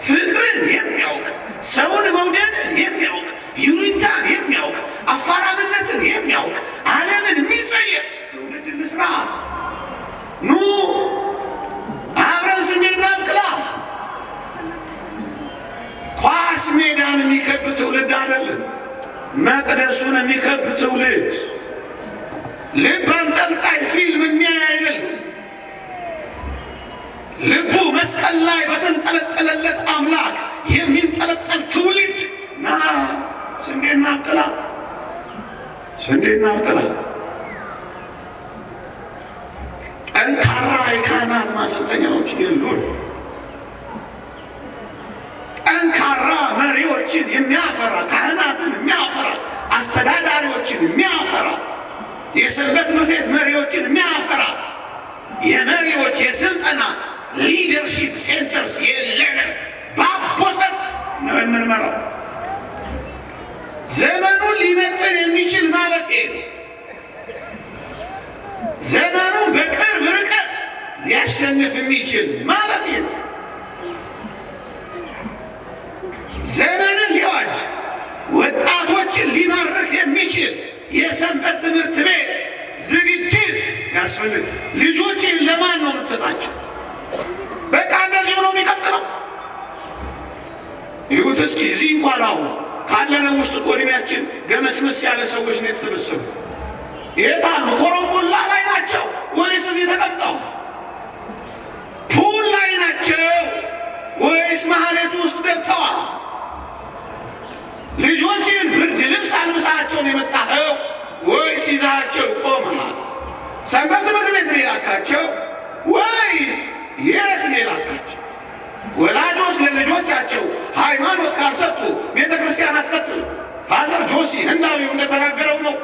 ፍቅርን የሚያውቅ ሰውን መውደድን የሚያውቅ ይሉኝታን የሚያውቅ አፋራምነትን የሚያውቅ ዓለምን የሚጸየፍ ትውልድ እንስራ። ኑ አብረን ስንዴ እናብቅላ። ኳስ ሜዳን የሚከብ ትውልድ አይደለም፣ መቅደሱን የሚከብ ትውልድ፣ ልብ አንጠልጣይ ፊልም የሚያይ አይደለም። ልቡ መስቀል ላይ በተንጠለጠለለት አምላክ የሚንጠለጠል ትውልድ ና ስንዴ እናብቅላ፣ ስንዴ እናብቅላ። ጠንካራ የካህናት ማሰልጠኛዎች የሉን። ጠንካራ መሪዎችን የሚያፈራ ካህናትን የሚያፈራ አስተዳዳሪዎችን የሚያፈራ የሰንበት ትምህርት ቤት መሪዎችን የሚያፈራ የመሪዎች የስልጠና ሊደርሺፕ ሴንተርስ የለንም። በአቦሰት ነው የምንመራው። ዘመኑን ሊመጥን የሚችል ማለት ነው። ዘመኑን በቅርብ ርቀት ሊያሸንፍ የሚችል ማለት ነው። ዘመንን ሊዋጅ ወጣቶችን ሊማርክ የሚችል የሰንበት ትምህርት ቤት ዝግጅት ያስፈልግ። ልጆችን ለማን ነው የምትሰጣቸው? በቃ እንደዚሁ ነው የሚቀጥለው። ይሁት እስኪ እዚህ እንኳን አሁን ካለነው ውስጥ እኮ እድሜያችን ገመስመስ ያለ ሰዎች ነው የተሰበሰቡ። የታሉ? ኮረምቡላ ላይ ናቸው ወይስ እዚህ ተቀምጠው ፑል ላይ ናቸው ወይ ወይስ ማህሌቱ ውስጥ ገብተዋል? ልጆችን ብርድ ልብስ አልብሳቸውን የመጣኸው ወይስ ይዛቸው ቆመሃል? ሰንበት ትምህርት ቤት ነው የላካቸው ወይስ የት ነው የላካቸው? ወላጆች ለልጆቻቸው ሃይማኖት ካልሰጡ ቤተ ክርስቲያን አትቀጥልም። ፋዘር ጆሲ ህንዳዊው እንደተናገረው ነው።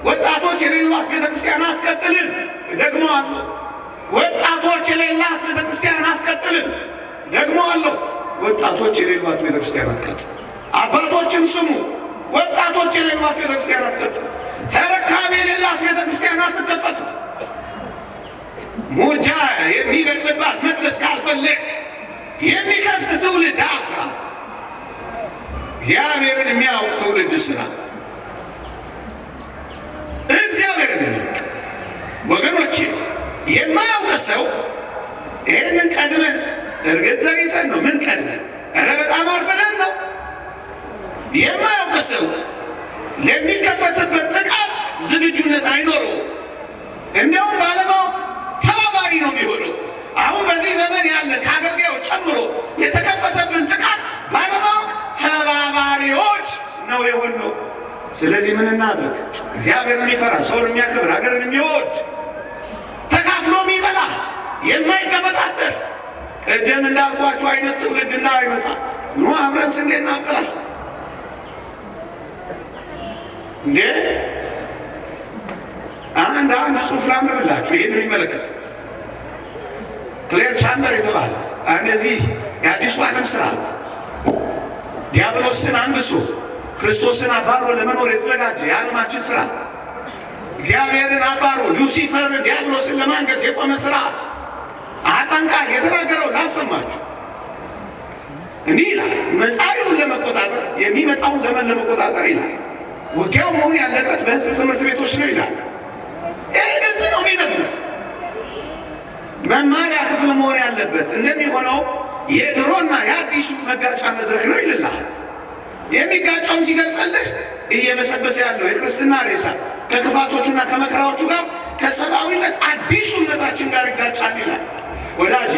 ወጣቶች የሌሏት ቤተ ክርስቲያን አትቀጥልም። ደግሞ አለ ወጣቶች የሌላት ቤተ ክርስቲያን አትቀጥልም። ደግሞ አለሁ ወጣቶች የሌሏት ቤተ ክርስቲያን አትቀጥልም። አባቶችም ስሙ፣ ወጣቶች የሌሏት ቤተ ክርስቲያን አትቀጥልም። ተረካቢ የሌላት ቤተ ክርስቲያን አትከፈትም። ሙጃ የሚበቅልባት መቅደስ ካልፈለግ የሚከፍት ትውልድ አፍራ። እግዚአብሔርን የሚያውቅ ትውልድ ስራ። እግዚአብሔርን የሚያውቅ ወገኖቼ፣ የማያውቅ ሰው ይህንን ቀድመን እርግጥ ዘግይተን ነው ምን ቀድመን፣ ኧረ በጣም አርፈደን ነው። የማያውቅ ሰው ለሚከፈትበት ጥቃት ዝግጁነት አይኖረው። እንዲያውም ባለማወቅ ተባባሪ ነው የሚሆነው። አሁን በዚህ ዘመን ያለ ከአገልጋዮች ጨምሮ የተከፈተብን ጥቃት ባለማወቅ ተባባሪዎች ነው የሆነው። ስለዚህ ምን እናድርግ? እግዚአብሔርን የሚፈራ ሰውን የሚያከብር ሀገርን የሚወድ ተካፍሎ የሚበላ የማይገፈታተር ቅድም እንዳልኳቸው አይነት ትውልድና አይመጣ ኑ አብረን ስንዴ እናብቅላ እንዴ። አንድ ጽሑፍ ላንብብላችሁ ይህን የሚመለከት ክሌር ቻንደር የተባለ እነዚህ የአዲሱ ዓለም ስርዓት ዲያብሎስን አንግሶ ክርስቶስን አባሮ ለመኖር የተዘጋጀ የዓለማችን ስርዓት እግዚአብሔርን አባሮ ሉሲፈርን ዲያብሎስን ለማንገስ የቆመ ስርዓት አጠንቃይ የተናገረው ላሰማችሁ። እንዲህ ይላል፣ መጻኢውን ለመቆጣጠር የሚመጣውን ዘመን ለመቆጣጠር ይላል። ውጊያው መሆን ያለበት በህዝብ ትምህርት ቤቶች ነው ይላል። ይህ ግልጽ ነው የሚነግሩት። መማሪያ ክፍል መሆን ያለበት እንደሚሆነው የድሮና የአዲሱ መጋጫ መድረክ ነው ይልላል። የሚጋጫውን ሲገልጽልህ እየበሰበሰ ያለው የክርስትና ሬሳ ከክፋቶቹና ከመከራዎቹ ጋር ከሰብአዊነት አዲሱነታችን ጋር ይጋጫል ይላል። ወዳጅ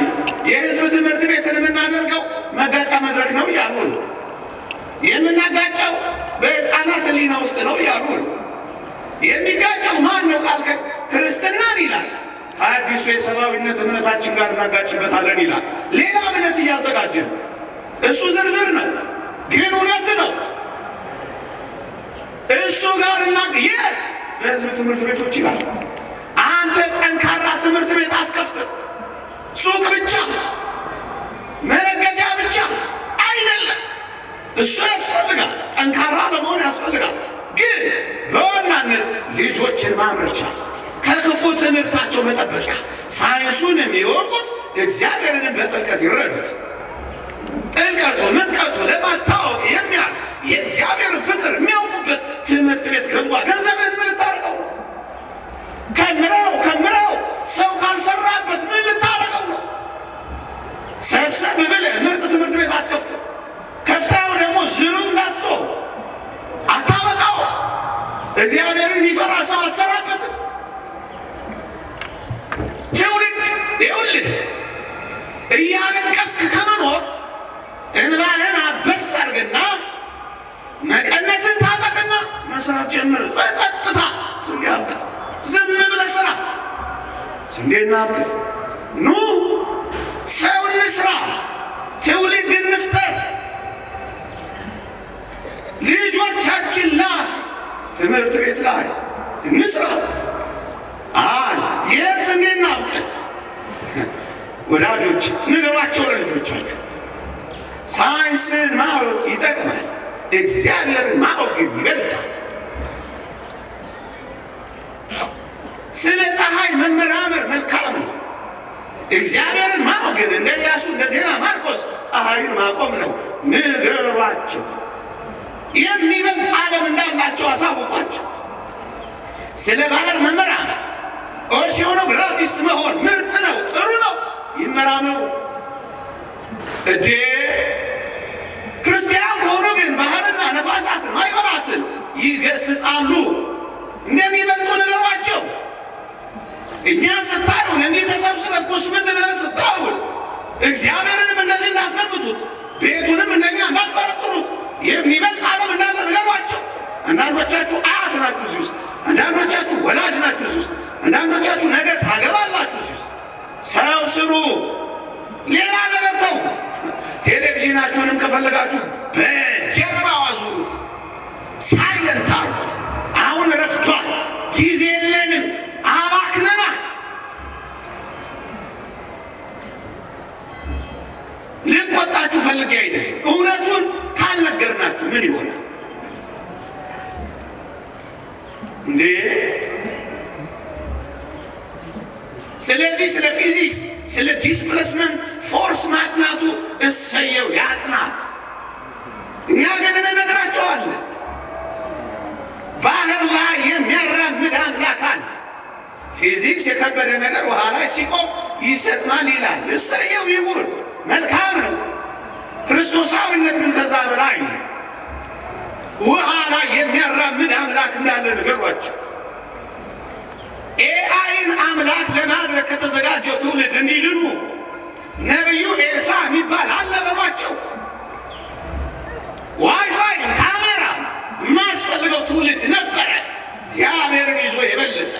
የህዝብ ትምህርት ቤትን የምናደርገው መጋጫ መድረክ ነው እያሉ ነው። የምናጋጨው በህፃናት ህሊና ውስጥ ነው እያሉ ነው። የሚጋጨው ማን ነው ካልከ ክርስትናን ይላል ከአዲሱ የሰብአዊነት እምነታችን ጋር እናጋጭበታለን ይላል። ሌላ እምነት እያዘጋጀን እሱ ዝርዝር ነው ግን እውነት ነው። እሱ ጋር የት በህዝብ ትምህርት ቤቶች ይላል። አንተ ጠንካራ ትምህርት ቤት አትከፍትም። ሱቅ ብቻ መረገጃ ብቻ አይደለም። እሱ ያስፈልጋል፣ ጠንካራ ለመሆን ያስፈልጋል። ግን በዋናነት ልጆችን ማምረቻ፣ ከክፉ ትምህርታቸው መጠበቂያ፣ ሳይንሱን የሚወቁት እግዚአብሔርንም በጥልቀት ይረዱት። ጥልቀቱ ምጥቀቱ ለማታወቅ የሚያልፍ የእግዚአብሔርን ፍቅር የሚያውቁበት ትምህርት ቤት ገንቧ። ገንዘብህን ምን ልታደርገው? ከምረው ሰው ካልሰራበት ምን ልታደርገው ነው? ሰብሰብ ብለህ ምርጥ ትምህርት ቤት አትከፍትም። ከፍታው ደግሞ ዝሩ እንዳትቶ አታበቃው። እግዚአብሔርን የሚፈራ ሰው አትሰራበትም። ትውልድ ይኸውልህ እያለቀስክ ከመኖር እንባህን አበስ አድርግና መቀነትን ታጠቅና መስራት ጀምር። በጸጥታ ስንዴ አብቅል። ዝም ብለህ ስራ። ስንዴና አብቅል። ኑ ሰው እንስራ፣ ትውልድ እንፍጠር። ልጆቻችን ላይ ትምህርት ቤት ላይ እንስራ። የት ስንዴና አብቅል። ወዳጆች ንገሯቸው ለልጆቻችሁ። ሳይንስን ማወቅ ይጠቅማል፣ እግዚአብሔርን ማወቅ ግን ይበልጣል። ስለ ፀሐይ መመራመር መልካም ነው። እግዚአብሔርን ማወቅ ግን እንደ ኢያሱ እንደ ዜና ማርቆስ ፀሐይን ማቆም ነው። ንገሯቸው። የሚበልጥ ዓለም እንዳላቸው አሳውቋቸው። ስለ ባህር መመራመር ኦሺዮኖግራፊስት መሆን ምርጥ ነው፣ ጥሩ ነው። ይመራመሩ። እጄ ክርስቲያን ከሆኑ ግን ባህርና ነፋሳትን ማዕበላትን ይገስጻሉ። እንደሚበልጡ ንገሯቸው። እኛ ስታዩን እንዲህ ተሰብስበን ኩስምን ብለን ስታዩን እግዚአብሔርንም እንደዚህ እንዳትገምቱት፣ ቤቱንም እንደኛ እንዳትጠረጥሩት፣ የሚበልጥ ዓለም እንዳለ ንገሯቸው። አንዳንዶቻችሁ አያት ናችሁ እዚህ ውስጥ፣ አንዳንዶቻችሁ ወላጅ ናችሁ እዚህ ውስጥ፣ አንዳንዶቻችሁ ነገ ታገባላችሁ እዚህ ውስጥ። ሰው ስሩ፣ ሌላ ነገር ተው። ቴሌቪዥናችሁንም ከፈለጋችሁ በጀርባው አዙሩት፣ ሳይለንት አርጉት። አሁን ረፍቷል፣ ጊዜ የለንም፣ አባክነና ልቆጣችሁ ፈልጌ አይደለም። እውነቱን ካልነገርናችሁ ምን ይሆናል እንዴ? ስለዚህ ስለ ፊዚክስ ስለ ዲስፕሌስመንት ፎርስ ማጥናቱ እሰየው ያጥና። እኛ ግን እንነግራቸዋለን። ባህር ላይ የሚያራምድ አምላክ አለ። ፊዚክስ የከበደ ነገር ውሃ ላይ ሲቆም ይሰጥማል ይላል። እሰየው ይሁን፣ መልካም ነው። ክርስቶሳዊነት ግን ከዛ በላይ ውሃ ላይ የሚያራምድ አምላክ እንዳለ ንገሯቸው። ኤአይን አምላክ ለማድረግ ከተዘጋጀው ትውልድ እንዲድኑ ነቢዩ ኤልሳ የሚባል አለ በሏቸው። ዋይፋይ ካሜራ የማያስፈልገው ትውልድ ነበረ። እግዚአብሔርን ይዞ የበለጠ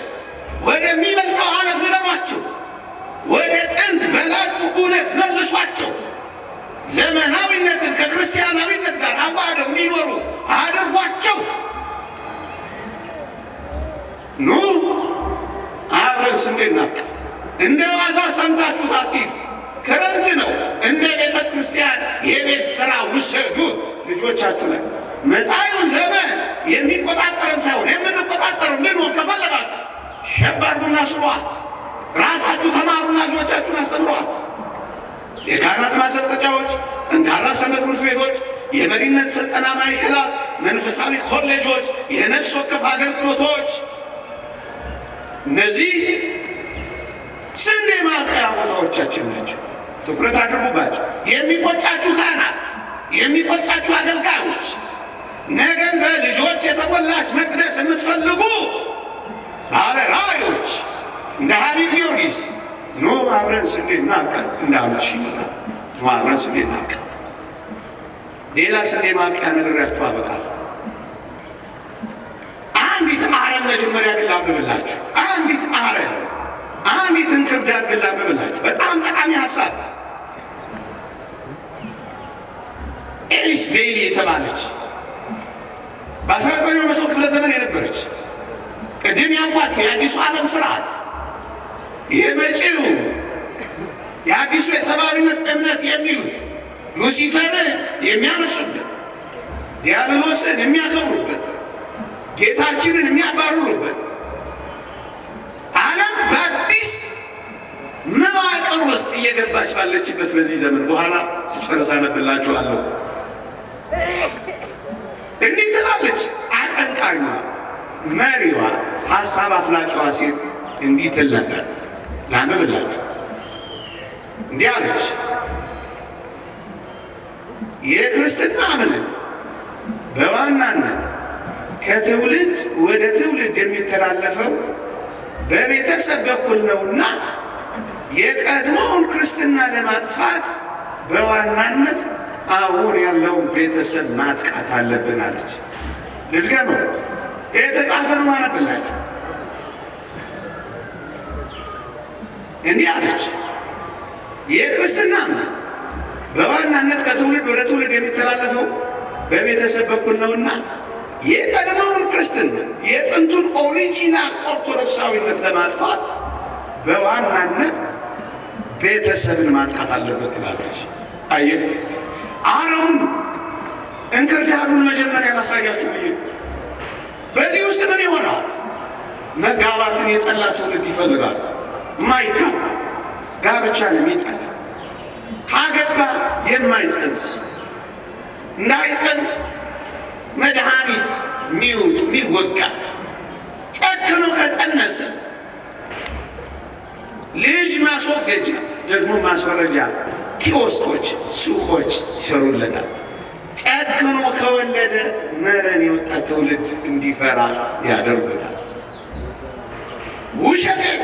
ወደሚበልጠው ዓለም ንገሯቸው። ወደ ጥንት በላጩ እውነት መልሷቸው። ዘመናዊነትን ከክርስቲያናዊነት ጋር አዋህደው እንዲኖሩ አድርጓቸው። ኑ አብረን ስንዴ እናብቅ። እንደ ዋዛ ሰምታችሁት አትሂዱ። ክረምት ነው። እንደ ቤተ ክርስቲያን የቤት ሥራ ውሰዱ ልጆቻችሁ ላይ። መጻኢውን ዘመን የሚቆጣጠረን ሳይሆን የምንቆጣጠረው እንድንሆን ከፈለጋችሁ ሸባርጉና ስሯል። ራሳችሁ ተማሩና ልጆቻችሁን አስተምረዋል። የካህናት ማሰልጠኛዎች፣ ጠንካራ ሰንበት ትምህርት ቤቶች፣ የመሪነት ስልጠና ማዕከላት፣ መንፈሳዊ ኮሌጆች፣ የነፍስ ወከፍ አገልግሎቶች፣ እነዚህ ስንዴ ማብቀያ ቦታዎቻችን ናቸው። ትኩረት አድርጉባቸው። የሚቆጫችሁ ካህናት፣ የሚቆጫችሁ አገልጋዮች፣ ነገን በልጆች የተሞላች መቅደስ የምትፈልጉ ባለ ራእዮች እንደ ሀቢብ ጊዮርጊስ ኖ አብረን ስንዴ እናብቀል እንዳሉት ይመራል። ኖ አብረን ስንዴ እናብቀል። ሌላ ስንዴ ማብቂያ ነግሬያችሁ አበቃል። አንዲት አረም መጀመሪያ ግን ላንብብላችሁ። አንዲት አረም፣ አንዲት እንክርዳድ ግን ላንብብላችሁ። በጣም ጠቃሚ ሀሳብ። ኤሊስ ቤይሊ የተባለች በ19ኛው መቶ ክፍለ ዘመን የነበረች ቅድም ያልኳችሁ የአዲሱ ዓለም ስርዓት የመጪው የአዲሱ የሰብአዊነት እምነት የሚሉት ሉሲፈርን የሚያነሱበት፣ ዲያብሎስን የሚያከብሩበት፣ ጌታችንን የሚያባርሩበት ዓለም በአዲስ መዋቅር ውስጥ እየገባች ባለችበት በዚህ ዘመን በኋላ ስጨርስ አነብላችኋለሁ። እንዲህ ትላለች አቀንቃኟ፣ መሪዋ፣ ሀሳብ አፍላቂዋ ሴት እንዲህ ትል ነበር። ላንብብላችሁ። እንዲህ አለች። የክርስትና እምነት በዋናነት ከትውልድ ወደ ትውልድ የሚተላለፈው በቤተሰብ በኩል ነውና የቀድሞውን ክርስትና ለማጥፋት በዋናነት አሁን ያለውን ቤተሰብ ማጥቃት አለብን አለች። ልድገመው፣ የተጻፈ ነው ማነብላችሁ። እንዲህ አለች። የክርስትና እምነት በዋናነት ከትውልድ ወደ ትውልድ የሚተላለፈው በቤተሰብ በኩል ነውና የቀድሞውን ክርስትና የጥንቱን ኦሪጂናል ኦርቶዶክሳዊነት ለማጥፋት በዋናነት ቤተሰብን ማጥቃት አለበት ትላለች። አየህ፣ አረሙን እንክርዳዱን መጀመሪያ ላሳያችሁ ብዬ። በዚህ ውስጥ ምን ይሆናል? መጋባትን የጠላ ትውልድ ይፈልጋል። ማይጋባ ጋብቻን የሚጠላ ካገባ የማይጸንስ እንዳይጸንስ መድኃኒት ሚውጥ ሚወጋ ጨክኖ ከጸነሰ ልጅ ማስወገጃ ደግሞ ማስወረጃ ኪዮስኮች፣ ሱቆች ይሰሩለታል። ጨክኖ ከወለደ መረን የወጣ ትውልድ እንዲፈራ ያደርጉታል። ውሸቴን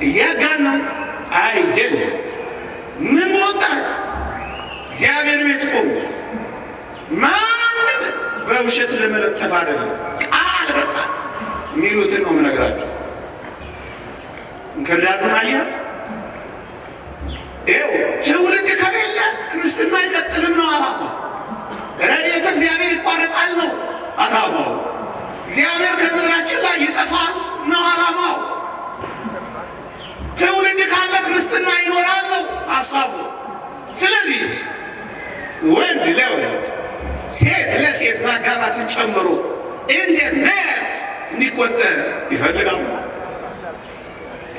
እያጋነው አይደለም። ምን ወጣ? እግዚአብሔር ቤት ቆሙ። ማንም በውሸት ለመለጠፍ አይደለም፣ ቃል በቃል የሚሉትን ነው የምነግራቸው። እንክርዳዱን አየህ? ይኸው ትውልድ ከሌለ ክርስትና አይቀጥልም ነው ዓላማው። ረድኤተ እግዚአብሔር ይቋረጣል ነው ዓላማው። እግዚአብሔር ከምድራችን ላይ ይጠፋል ነው ዓላማው። ትውልድ ካለ ክርስትና ይኖራል ነው ሐሳቡ። ስለዚህ ወንድ ለወንድ ሴት ለሴት ማጋባትን ጨምሮ እንደ መብት እንዲቆጠር ይፈልጋሉ።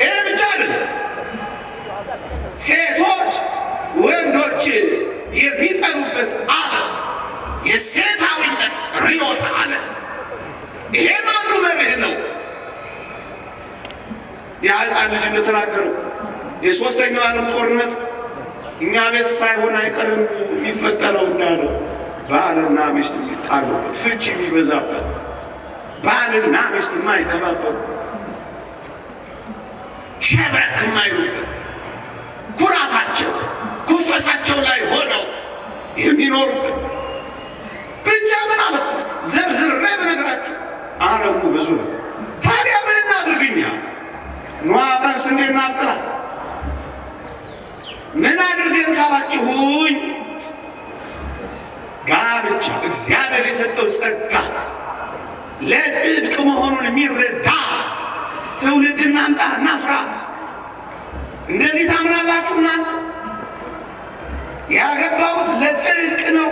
ይህ ብቻ አይደለም። ሴቶች ወንዶች የሚጠሉበት ዓለም የሴታዊነት ርዮት ዓለም። ይሄም አንዱ መርህ ነው። የሕፃን ልጅ እንደተናገረው የሦስተኛው ዓለም ጦርነት እኛ ቤት ሳይሆን አይቀርም የሚፈጠረው እንዳለው ባልና ሚስት የሚጣሉበት፣ ፍቺ የሚበዛበት፣ ባልና ሚስት የማይከባበሩበት፣ ሸብረክ የማይሉበት፣ ኩራታቸው ኩፈሳቸው ላይ ሆነው የሚኖሩበት ብቻ ምን አለፋት ዘርዝሬ በነገራችሁ ዓለሙ ብዙ ነው። ታዲያ ምን እናድርግኛ? ኑ አብረን ስንዴ እናብቅላ። ምን አድርገን ካላችሁኝ ጋብቻ እግዚአብሔር የሰጠው ጸጋ ለጽድቅ መሆኑን የሚረዳ ትውልድ እናምጣ፣ እናፍራ። እንደዚህ ታምናላችሁ እናንተ? ያገባሁት ለጽድቅ ነው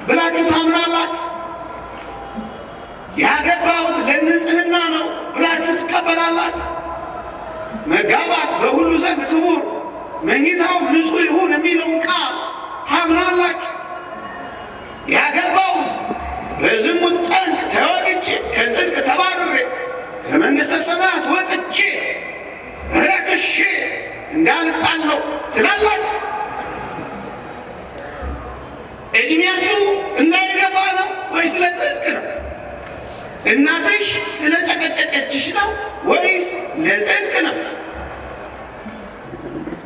ብላችሁ ታምናላችሁ? ያገባሁት ለንጽህና ነው ብላችሁ ትቀበላላችሁ? መጋባት በሁሉ ዘንድ ክቡር መኝታው ንጹሕ ይሁን የሚለውን ቃል ታምናላችሁ? ያገባሁት በዝሙት ጠንቅ ተወግቼ ከጽድቅ ተባርሬ ከመንግሥተ ሰማያት ወጥቼ ረክሼ እንዳልጣለው ትላላችሁ? ዕድሜያችሁ እንዳይገፋ ነው ወይስ ለጽድቅ ነው? እናትሽ ስለ ጨቀጨቀችሽ ነው ወይስ ለጽድቅ ነው?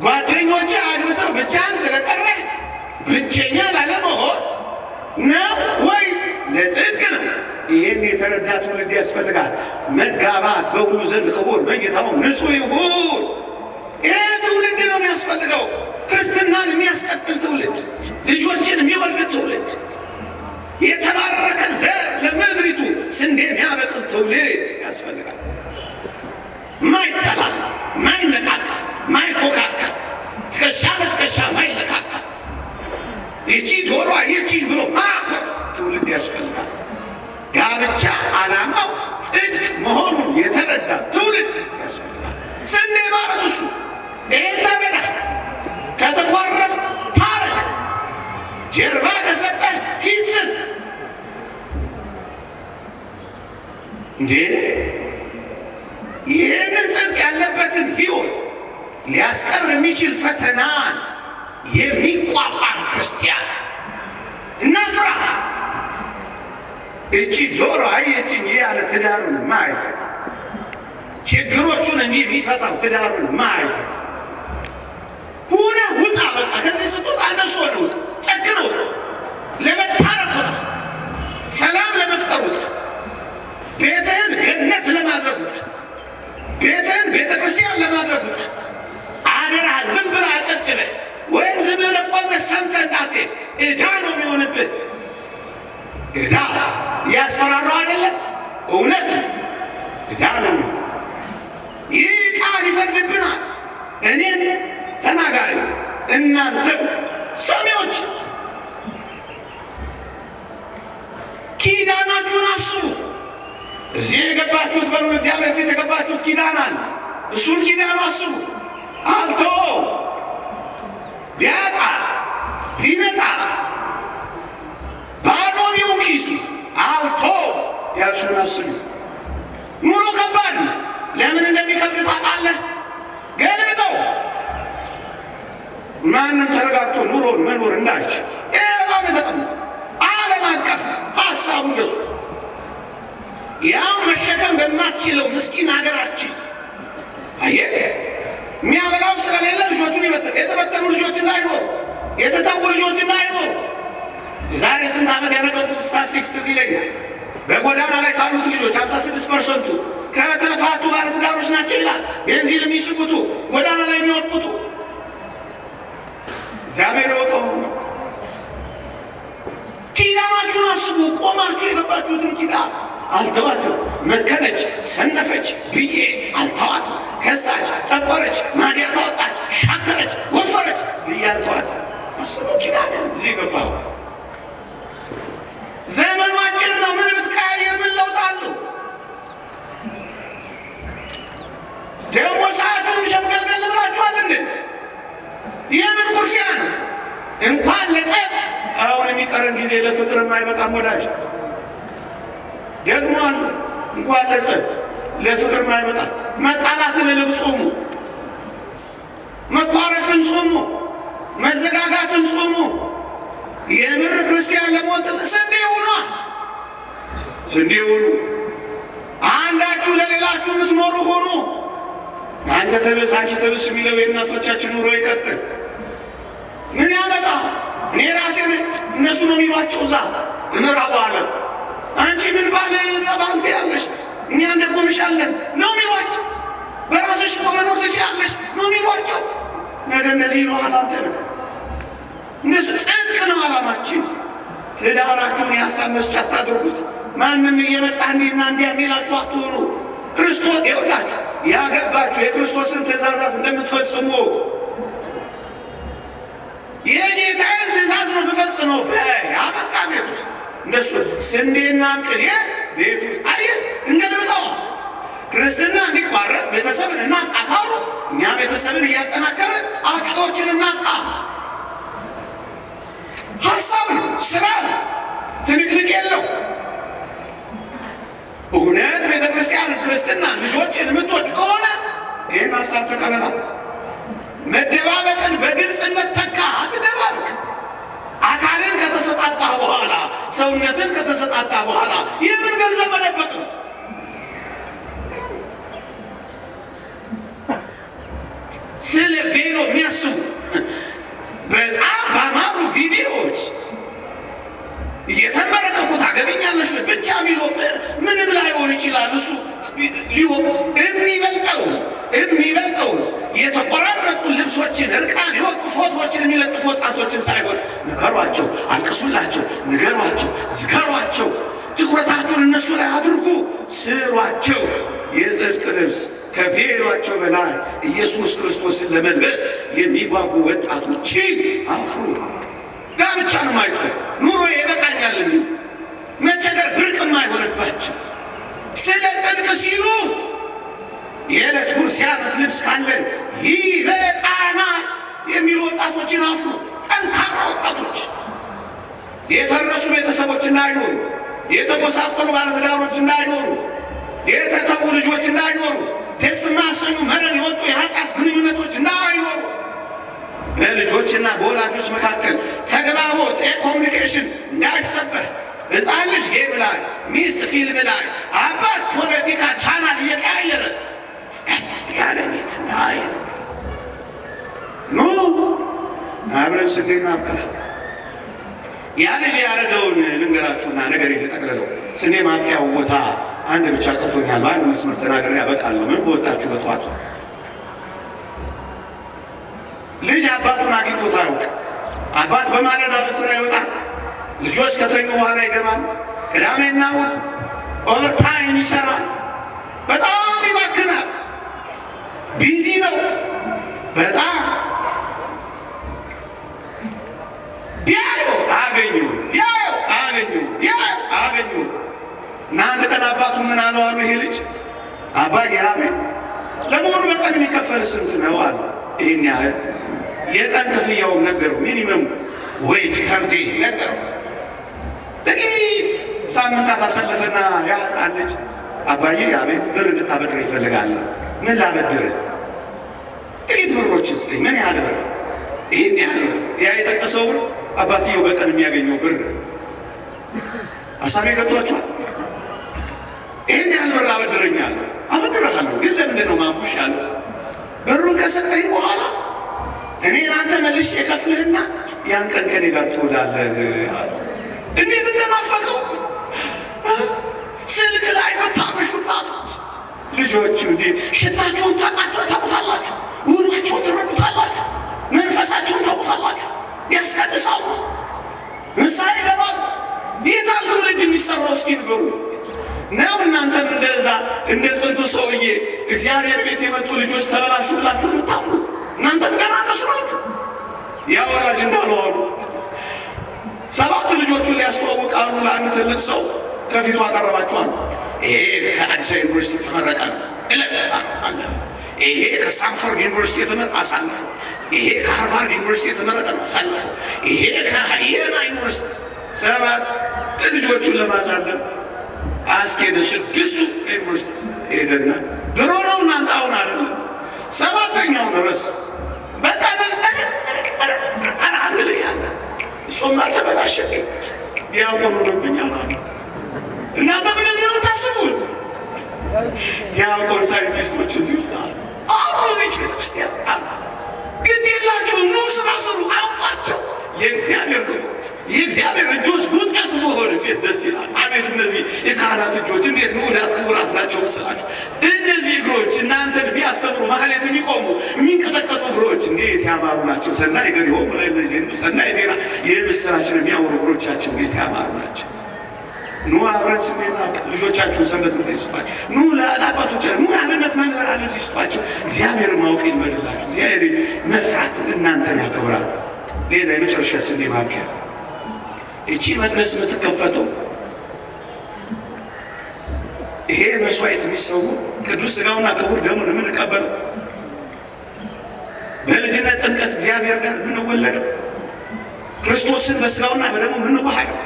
ጓደኞች አግብተው ብቻን ስለቀረህ ብቸኛ ላለመሆን ነው ወይስ ለጽድቅ ነው? ይህን የተረዳ ትውልድ ያስፈልጋል። መጋባት በሁሉ ዘንድ ክቡር መኝታውም ንጹሕ ይሁን። ይህ ትውልድ ነው የሚያስፈልገው። ክርስትናን የሚያስቀጥል ትውልድ፣ ልጆችን የሚወልድ ትውልድ፣ የተባረከ ዘር ለምድሪቱ ስንዴ የሚያበቅል ትውልድ ያስፈልጋል። ማይጠላላ፣ ማይነቃቀፍ፣ ማይፎካከር፣ ትከሻ ለትከሻ ማይለካካ፣ ይቺ ጆሮዋ ይቺ ብሎ ማዕከፍ ትውልድ ያስፈልጋል። ጋብቻ ዓላማው ጽድቅ መሆኑን የተረዳ ትውልድ ያስፈልጋል። ስንዴ ማለት እሱ። ይህ ተረዳ። ከተኳረፍ ታረቅ፣ ጀርባ ከሰጠ ፊት ስጥ። እንዴ ይህንን ጽድቅ ያለበትን ሕይወት ሊያስቀር የሚችል ፈተናን የሚቋቋም ክርስቲያን እናፍራ። እቺ ጆሮ አየችኝ ያለ ትዳሩን ማይፈታ፣ ችግሮቹን እንጂ የሚፈታው ትዳሩን ማይፈታ ሁነ ውጣ። በቃ ከዚህ ስትወጣ እነሱ ሆነ ውጣ፣ ጨክነ ውጣ፣ ለመታረቅ ውጣ፣ ሰላም ለመፍጠር ውጣ፣ ቤትህን ገነት ለማድረግ ውጣ፣ ቤትህን ቤተ ክርስቲያን ለማድረግ ውጣ። አደራ ዝም ብለህ አጨብጭበህ ወይም ዝም ብለህ ቆመህ ሰምተህ እንዳትሄድ። ዕዳ ነው የሚሆንብህ። ዕዳ እያስፈራራው አይደለም፣ እውነት ዕዳ ነው። ይህ ቃል ይፈርድብናል። እኔም ተናጋሪ እናንተም ሰሚዎች ኪዳናችሁን አስቡ። እዚህ የገባችሁት በሉ እግዚአብሔር ፊት የገባችሁት ኪዳን አለ። እሱን ኪዳን አስቡ። አልቶ ቢያጣ ቢነጣ ባዶ ቢሆን ኪሱ አልቶ ያልሽውን አስቡ። ኑሮ ከባድ ነው። ለምን እንደሚከብድ ታውቃለህ? ገልብጠው። ማንም ተረጋግቶ ኑሮን መኖር እንዳይችል ይህ በጣም የተጠማ ዓለም አቀፍ ሀሳቡ እንደሱ ያው መሸከም በማትችለው ምስኪን ሀገራችን አየህ የሚያበላው ስለሌለ ልጆቹን ይበትር። የተበተኑ ልጆች እንዳይኖሩ፣ የተተዉ ልጆች እንዳይኖሩ። የዛሬ ስንት ዓመት ያነበብኩት ስታቲስቲክስ ትዝ ይለኛል። በጎዳና ላይ ካሉት ልጆች 56% ከተፋቱ ባለትዳሮች ናቸው ይላል። ቤንዚን የሚስቡቱ፣ ጎዳና ላይ የሚወድቁቱ። እግዚአብሔር ወቀው። ኪዳናችሁን አስቡ። ቆማችሁ የገባችሁትን ኪዳን አልተዋትም። መከነች፣ ሰነፈች ብዬ አልተዋትም። ከሳች፣ ጠቆረች፣ ማዲያት አወጣች፣ ሻከረች፣ ወፈረች ብዬ አልተዋትም። አስቡ። ኪዳን እዚህ ገባሁ። ዘመኑ አጭር ነው። ምን ብትቀያየር ምን ለውጥ አለው? ደግሞ ሰዓቱም ሸምገልገል ብላችኋል እንዴ? የምን ኩርፊያ ነው? እንኳን ለጸብ አሁን የሚቀረን ጊዜ ለፍቅር የማይበቃም ወዳጅ። ደግሞ አሉ እንኳን ለጸብ ለፍቅር የማይበቃ መጣላትን ልብ ጾሙ፣ መኳረፍን ጾሙ፣ መዘጋጋትን ጾሙ። የምር ክርስቲያን ለሞት ስንዴ ሆኗ። ስንዴ ሆኑ። አንዳችሁ ለሌላችሁ የምትኖሩ ሆኑ። አንተ ተብስ አንቺ ተብስ የሚለው የእናቶቻችን ኑሮ ይቀጥል። ምን ያመጣ? እኔ ራሴን እነሱ ነው የሚሏቸው እዛ ምዕራቡ ዓለም። አንቺ ምን ባልቴ ያለሽ እኛ እንደጎምሻለን ነው የሚሏቸው። በራስሽ እኮ መኖር ትችያለሽ ነው የሚሏቸው። ነገ እነዚህ ይሉሃል አንተ ነው። እነሱ ጽድቅ ነው ዓላማችን። ትዳራችሁን የሀሳብ መስጫ አታድርጉት። ማንም እየመጣ እንዲህና እንዲያ የሚላችሁ አትሆኑ። ክርስቶስ ይኸውላችሁ ያገባችሁ የክርስቶስን ትእዛዛት እንደምትፈጽሙ የጌታን ትእዛዝ ነው የምፈጽመው። በያበቃ ቤት ውስጥ እንደሱ ስንዴና ቅኔ ቤት ውስጥ አየህ እንገልብጠው። ክርስትና እንዲቋረጥ ቤተሰብን እናጥቃ ካሉ እኛ ቤተሰብን እያጠናከርን አጥቂዎችን እናጥቃ። ሀሳብ ነው፣ ስራ ነው፣ ትንቅንቅ የለው። እውነት ቤተ ክርስቲያን ክርስትና ልጆችን የምትወድ ከሆነ ይህን ሀሳብ ተቀበላ። መደባበቅን በግልጽነት ተካ። አትደባብቅ። አካልን ከተሰጣጣ በኋላ ሰውነትን ከተሰጣጣ በኋላ የምን ገንዘብ መደበቅ ነው? ስለ ቬሎ የሚያስቡ በጣም ባማሩ ቪዲዮዎች እየተመረከኩ ታገቢኛለሽ ብቻ ሚሎ ምንም ላይሆን ይችላል። እሱ የሚበልጠው የተቆራረጡ ልብሶችን እርቃን የወጡ ፎቶዎችን የሚለጥፉ ወጣቶችን ሳይሆን ምከሯቸው፣ አልቅሱላቸው፣ ንገሯቸው፣ ዝከሯቸው። ትኩረታችሁን እነሱ ላይ አድርጉ፣ ስሯቸው። የጽድቅ ልብስ ከቬሏቸው በላይ ኢየሱስ ክርስቶስን ለመልበስ የሚጓጉ ወጣቶችን አፍሩ። ጋብቻ ነው ማይቀር ኑሮ ይበቃኛል የሚል መቸገር ብርቅ የማይሆንባቸው ስለ ጽድቅ ሲሉ የዕለት ጉርስ የዓመት ልብስ ካለን ይበቃናል የሚሉ ወጣቶችን አፍሩ። ጠንካራ ወጣቶች፣ የፈረሱ ቤተሰቦች እንዳይኖሩ፣ የተጎሳቆሉ ባለትዳሮች እንዳይኖሩ፣ የተተዉ ልጆች እንዳይኖሩ፣ ደስ የማያሰኙ መረን የወጡ የኃጢአት ግንኙነቶች እንዳይኖሩ፣ በልጆችና በወላጆች መካከል ተግባቦት ኮሚኒኬሽን እንዳይሰበር፣ ሕፃን ልጅ ጌም ላይ፣ ሚስት ፊልም ላይ፣ አባት ፖለቲካ ቻናል እየቀያየረ ጸጥ ያለ ቤት እንዳይኖር ኑ አብረን ስንዴና አብቅላ። ያ ልጅ ያደረገውን ልንገራችሁና ነገር ልጠቅልለው። ስንዴ ማብቂያው ቦታ አንድ ብቻ ቀርቶኛል። በአንድ መስመር ተናግሬ ያበቃለሁ። ምን በወጣችሁ በጠዋቱ ልጅ አባቱን አግኝቶት አያውቅ። አባት በማለዳ ለስራ ይወጣል። ልጆች ከተኙ በኋላ ይገባል። ቅዳሜና እሑድ ኦቨርታይም ይሰራል። በጣም ይባክናል። ቢዚ ነው በጣም። ቢያየው አገኘው እና አንድ ቀን አባቱ ምን አለው አሉ። ይሄ ልጅ አባዬ አቤት፣ ለመሆኑ በቀን የሚከፈል ስንት ነው አለ። ይህን ያህል የቀን ክፍያውን ነገሩ። ሚኒመም ዌጅ ፐርዴ ነገሩ። ጥቂት ሳምንታት አሰለፈና ያ ሕፃን ልጅ አባዬ አቤት፣ ብር እንድታበድር ይፈልጋል። ምን ላበድር? ጥቂት ብሮች ስጠኝ። ምን ያህል ብር? ይህን ያህል ብር። ያ የጠቀሰው ብር አባትየው በቀን የሚያገኘው ብር። ሀሳቤ ገብቷችኋል? ይህን ያህል ብር አበድረኛለሁ። አበድረሃለሁ፣ ግን ለምንድን ነው ማሙሽ አለው። ብሩን ከሰጠኝ በኋላ እኔ ለአንተ መልሼ የከፍልህና ያን ቀን ከኔ ጋር ትውላለህ። እንዴት እንደናፈቀው ስልክ ላይ መታመሹ እናቶች ልጆቹ እንዴ ሽታቸውን ታውቁታላችሁ፣ ውሏቸውን ትረዱታላችሁ፣ መንፈሳቸውን ታውቁታላችሁ። ያስቀድሳሉ፣ ንስሐ ይገባሉ። የታል ትውልድ የሚሰራው እስኪ ንገሩ ነው። እናንተም እንደዛ እንደ ጥንቱ ሰውዬ እግዚአብሔር ቤት የመጡ ልጆች ተበላሹላችሁ የምታምኑት እናንተም ገና እነሱ ናችሁ። ያ ወላጅ እንዳልዋሉ 7 ልጆቹን ሊያስተዋውቃሉ ለአንድ ትልቅ ሰው ከፊቱ አቀረባቸዋል። ይሄ ከአዲስ አበባ ዩኒቨርሲቲ የተመረቀ ነው፣ እለፍ አለፍ። ይሄ ከስታንፎርድ ዩኒቨርሲቲ የተመረቀ አሳልፎ፣ ይሄ ከሃርቫርድ ዩኒቨርሲቲ የተመረቀ ነው አሳልፎ፣ ይሄ ከየና ዩኒቨርሲቲ 7 ልጆቹን ለማሳለፍ አስኬደ። 6ቱ ዩኒቨርሲቲ ሄደና ድሮ ነው እናንተ አሁን አይደለም 7ኛውን ድረስ በቃ አንድ ልጅ አለ እሱም አልተበላሸም ያቆኑ ልብኛል አለ። እናንተ እንደዚህ ነው የምታስቡት? ዲያቆን ሳይንቲስቶች እዚህ ውስጥ አሉ። አሁን እዚህ ቤተክርስቲያን አሉ። ግድ የላችሁም፣ ኑ ስራ ስሩ፣ አውጣቸው። የእግዚአብሔር እጆች ጉጠት መሆን እንዴት ደስ ይላል! አቤት እነዚህ የካህናት እጆች እንዴት ንዑዳት ክቡራት ናቸው መሰላችሁ! እነዚህ እግሮች እናንተን ቢያስተምሩ ማህሌት የሚቆሙ የሚንቀጠቀጡ እግሮች እንዴት ያማሩ ናቸው! ሰናይ ገሪሆሙ ለእነዚህ ሰናይ ዜና የምስራችን የሚያወሩ እግሮቻችን እንዴት ያማሩ ናቸው! ኑ አብረን ስሜና ልጆቻችሁን ሰንበት ትምህርት ይስጧቸው። ኑ ለአባቶቻችሁ ኑ የአብነት መምህራን እዚህ ይስጧቸው። እግዚአብሔር ማወቅ ይልመድላችሁ። እግዚአብሔር መፍራት እናንተን ያከብራል። ሌላ የመጨረሻ ስሜ ማብቂያ እቺ መቅደስ የምትከፈተው ይሄ መስዋዕት የሚሰዉ ቅዱስ ሥጋውና ክቡር ደሙን የምንቀበለው በልጅነት ጥምቀት እግዚአብሔር ጋር የምንወለደው ክርስቶስን በሥጋውና በደሙ የምንዋሃደው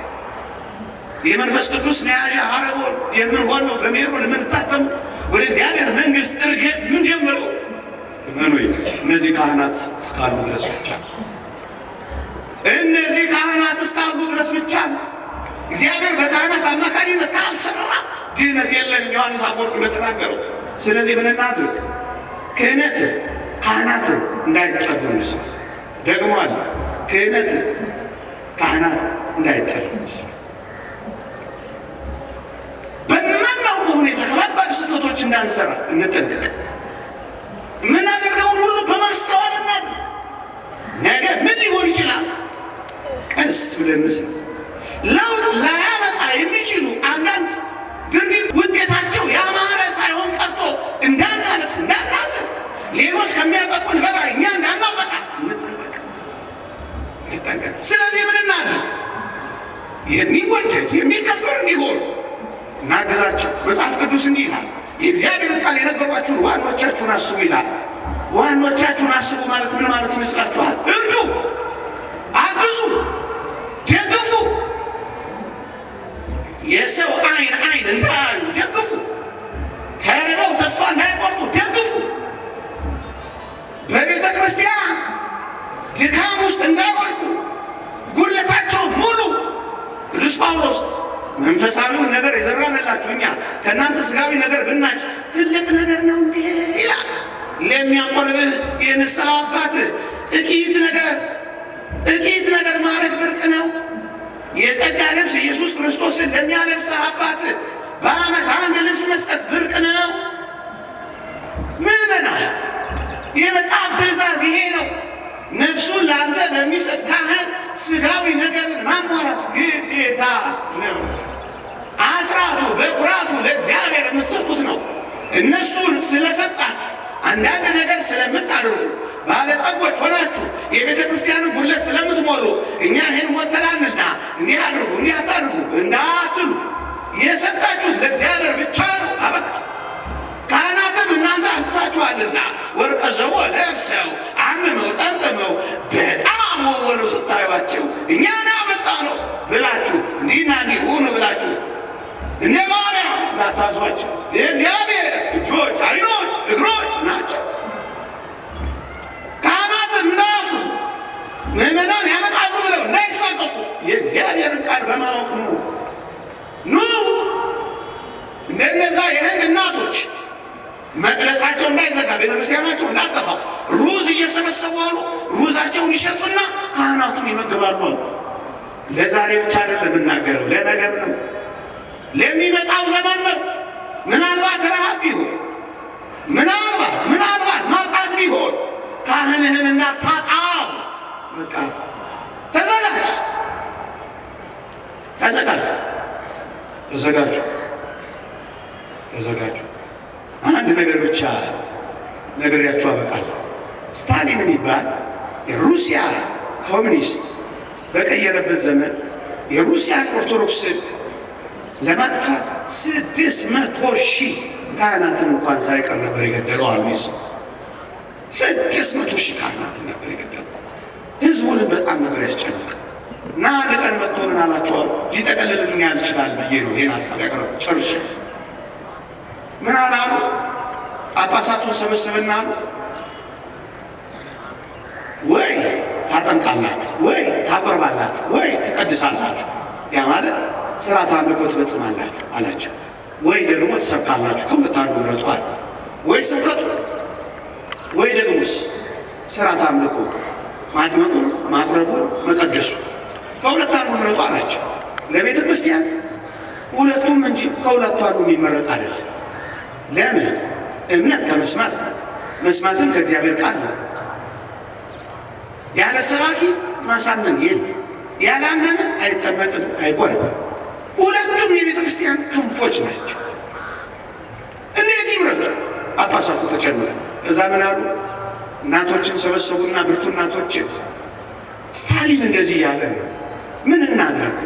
የመንፈስ ቅዱስ መያዣ አረቦን የምንሆነው በሜሮን የምንታተሙ ወደ እግዚአብሔር መንግሥት እርገት ምን ጀምረው እመኑኝ እነዚህ ካህናት እስካሉ ድረስ ብቻ እነዚህ ካህናት እስካሉ ድረስ ብቻ እግዚአብሔር በካህናት አማካኝነት ካልሰራ ድህነት የለም። ዮሐንስ አፈወርቅ እንደተናገረው። ስለዚህ ምን እናድርግ? ክህነትን ካህናትን እንዳይጠሉ እንስራ። ደግሞ አለ ክህነትን ካህናትን እንዳይጠሉ እንስራ። በማናውቀው ሁኔታ ከባባድ ስህተቶች እንዳንሰራ እንጠንቀቅ። የምናደርገውን ሁሉ በማስተዋልነት ነገ ምን ሊሆን ይችላል ቀስ ብለን ምስል ለውጥ ላያመጣ የሚችሉ አንዳንድ ድርጊት ውጤታቸው ያማረ ሳይሆን ቀርቶ እንዳናለቅስ እንዳናዝን ሌሎች ከሚያጠቁን በላይ እኛ እንዳናጠቃ እንጠንቀቅ። ስለዚህ ምን እናድርግ? የሚወደድ የሚከበር እንዲሆን እናግዛቸው። መጽሐፍ ቅዱስ እንዲህ ይላል፣ የእግዚአብሔርን ቃል የነገሯችሁን ዋኖቻችሁን አስቡ ይላል። ዋኖቻችሁን አስቡ ማለት ምን ማለት ይመስላችኋል? እርዱ፣ አግዙ፣ ደግፉ። የሰው አይን እንዳያዩ ደግፉ። ተርበው ተስፋ እንዳይቆርጡ ደግፉ። በቤተ ክርስቲያን ድካም ውስጥ እንዳይወድቁ ጉድለታቸው ሙሉ። ቅዱስ ጳውሎስ መንፈሳዊውን ነገር የዘራንላችሁ እኛ ከእናንተ ስጋዊ ነገር ብናጭ ትልቅ ነገር ነው እንዴ ይላል። ለሚያቆርብህ የንስሐ አባትህ ጥቂት ነገር ማድረግ ብርቅ ነው። የጸጋ ልብስ ኢየሱስ ክርስቶስን ለሚያለብስህ አባትህ በዓመት 1 ልብስ መስጠት ብርቅ ነው። ምዕመናን የመጽሐፍ ትእዛዝ ይሄ ነው። ነፍሱን ለአንተ ለሚሰጥ ካህን ስጋዊ ነገርን ማሟላት ግዴታ ነው። አስራቱ በኩራቱ ለእግዚአብሔር የምትሰጡት ነው። እነሱን ስለሰጣችሁ አንዳንድ ነገር ስለምታደርጉ ባለጸጎች ሆናችሁ የቤተ ክርስቲያንን ጉድለት ስለምትሞሉ እኛ ይህን ሞተላንና እንዲህ አድርጉ እንዲህ አታድርጉ እንዳትሉ የሰጣችሁት ለእግዚአብሔር ብቻ ነው። አበቃ። ካህናትም እናንተ አምጥታችኋልና ወርቀ ዘቦ ለብሰው አምመው ጠምጥመው በጣም ወወነው ስታዩዋቸው እኛ ነው ያመጣ ነው ብላችሁ እንዲህና እንዲህ ሁኑ ብላችሁ እንደ ባሪያ እንዳታዟቸው። የእግዚአብሔር እጆች፣ ዓይኖች፣ እግሮች ናቸው። ካህናትም እንዳያፍሩ ምዕመናን ያመጣሉ ብለው እንዳይሳቀቁ የእግዚአብሔርን ቃል በማወቅ ነው። ኑ እንደነዛ የህንድ እናቶች መቅደሳቸው እንዳይዘጋ ቤተክርስቲያናቸው እንዳጠፋ ሩዝ እየሰበሰቡ አሉ። ሩዛቸውን ይሸጡና ካህናቱን ይመግባሉ አሉ። ለዛሬ ብቻ አይደለም የምናገረው፣ ለነገም ነው፣ ለሚመጣው ዘመን ነው። ምናልባት ረሃብ ቢሆን ምናልባት ማጣት ቢሆን ካህንህን እንዳታጣው። በቃ ተዘጋጁ። አንድ ነገር ብቻ ነግሬያችሁ አበቃለሁ። ስታሊን የሚባል የሩሲያ ኮሚኒስት በቀየረበት ዘመን የሩሲያን ኦርቶዶክስን ለማጥፋት 600,000 ካህናትን እንኳን ሳይቀር ነበር የገደለው አሉ። ይሰው 600,000 ካህናትን ነበር የገደለው። ህዝቡንም በጣም ነበር ያስጨነቀ እና አንድ ቀን መጥቶ ምን አላቸዋል? ሊጠቀልልልኝ ያልችላል ብዬ ነው ይህን ሀሳብ ያቀረቡት። ጨርሼ ምን አላሉ? ጳጳሳቱን ሰበሰበና አሉ ወይ ታጠምቃላችሁ፣ ወይ ታቆርባላችሁ፣ ወይ ትቀድሳላችሁ፣ ያ ማለት ስርዓተ አምልኮ ትፈጽማላችሁ አላቸው። ወይ ደግሞ ትሰብካላችሁ፣ ከሁለት አንዱ ምረጡ አለ። ወይ ስብከቱ ወይ ደግሞስ ስርዓተ አምልኮ ማጥመቁን፣ ማቁረቡን፣ መቀደሱ ከሁለት አንዱ ምረጡ አላቸው። ለቤተ ክርስቲያን ሁለቱም እንጂ ከሁለቱ አንዱ የሚመረጥ አይደለም። ለምን? እምነት ከመስማት መስማትም ከእግዚአብሔር ቃል ነው። ያለ ሰባኪ ማሳመን የለም። ያላመነ አይጠመቅም፣ አይቆርብም። ሁለቱም የቤተ ክርስቲያን ክንፎች ናቸው። እንዴት ይምረጡ? ጳጳሳቱ ተጨነቁ። እዛ ምን አሉ? እናቶችን ሰበሰቡና ብርቱ እናቶችን ስታሊን እንደዚህ ያለ ነው ምን እናድርግ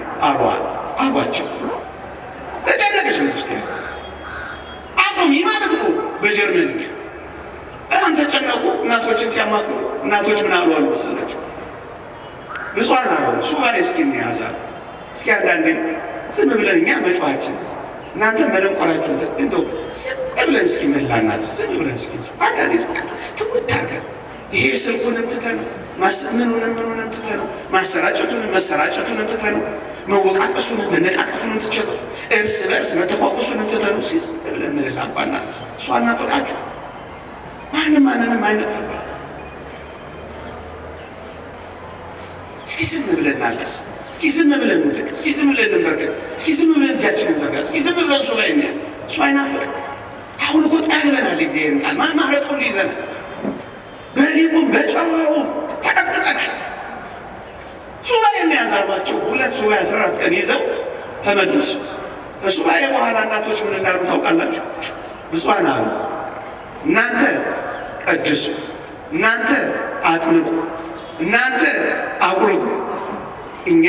አሏቸው። ተጨነቀች ቤተ ክርስቲያን። አቁሚ ማለት ነው በጀርመንኛ። በጣም ተጨነቁ። እናቶችን ሲያማክሩ እናቶች ምን አሉ መሰላችሁ? ብፁዓን አሉ ሱባኤ እስኪ እንያዛል። እስኪ አንዳንዴ ዝም ብለን እኛ መጫዋችን እናንተ መደንቆራችሁ እንደው ዝም ብለን እስኪ መላናት ዝም ብለን እስኪ አንዳንዴ ትውት አድርገን ይሄ ስልኩንም ትተነው ምኑንም ትተነው መሰራጨቱንም ትተነው መወቃቀሱንም መነቃቀፉንም ትተነው እርስ በርስ መተቋቁሱንም ትተነው ዝም ብለን ምህላ እንኳናለስ እሷ እናፈቃችሁ ማንንም አይነቅፍባት። እስኪ ዝም ብለን እናልቅስ፣ እስኪ ዝም ብለን እንውደቅ፣ እስኪ ዝም ብለን እንበርከክ፣ እስኪ ዝም ብለን እጃችንን እንዘርጋ፣ እስኪ ዝም ብለን እሱ ላይ እንያዝ። እሱ አይናፍቅም። አሁን እኮ ጠግበናል። እግዚአብሔርን ቃል ማማረጡን ይዘናል። በሊቁም በጨዋውም ተቀጥቅጠናል። ሱባኤ የሚያዛባቸው 2 ሱባኤ 14 ቀን ይዘው ተመልሱ። ከሱባኤ በኋላ እናቶች ምን እንዳሉ ታውቃላችሁ? ብፁዓን አሉ እናንተ ቀድሱ፣ እናንተ አጥምቁ፣ እናንተ አቁርቡ፣ እኛ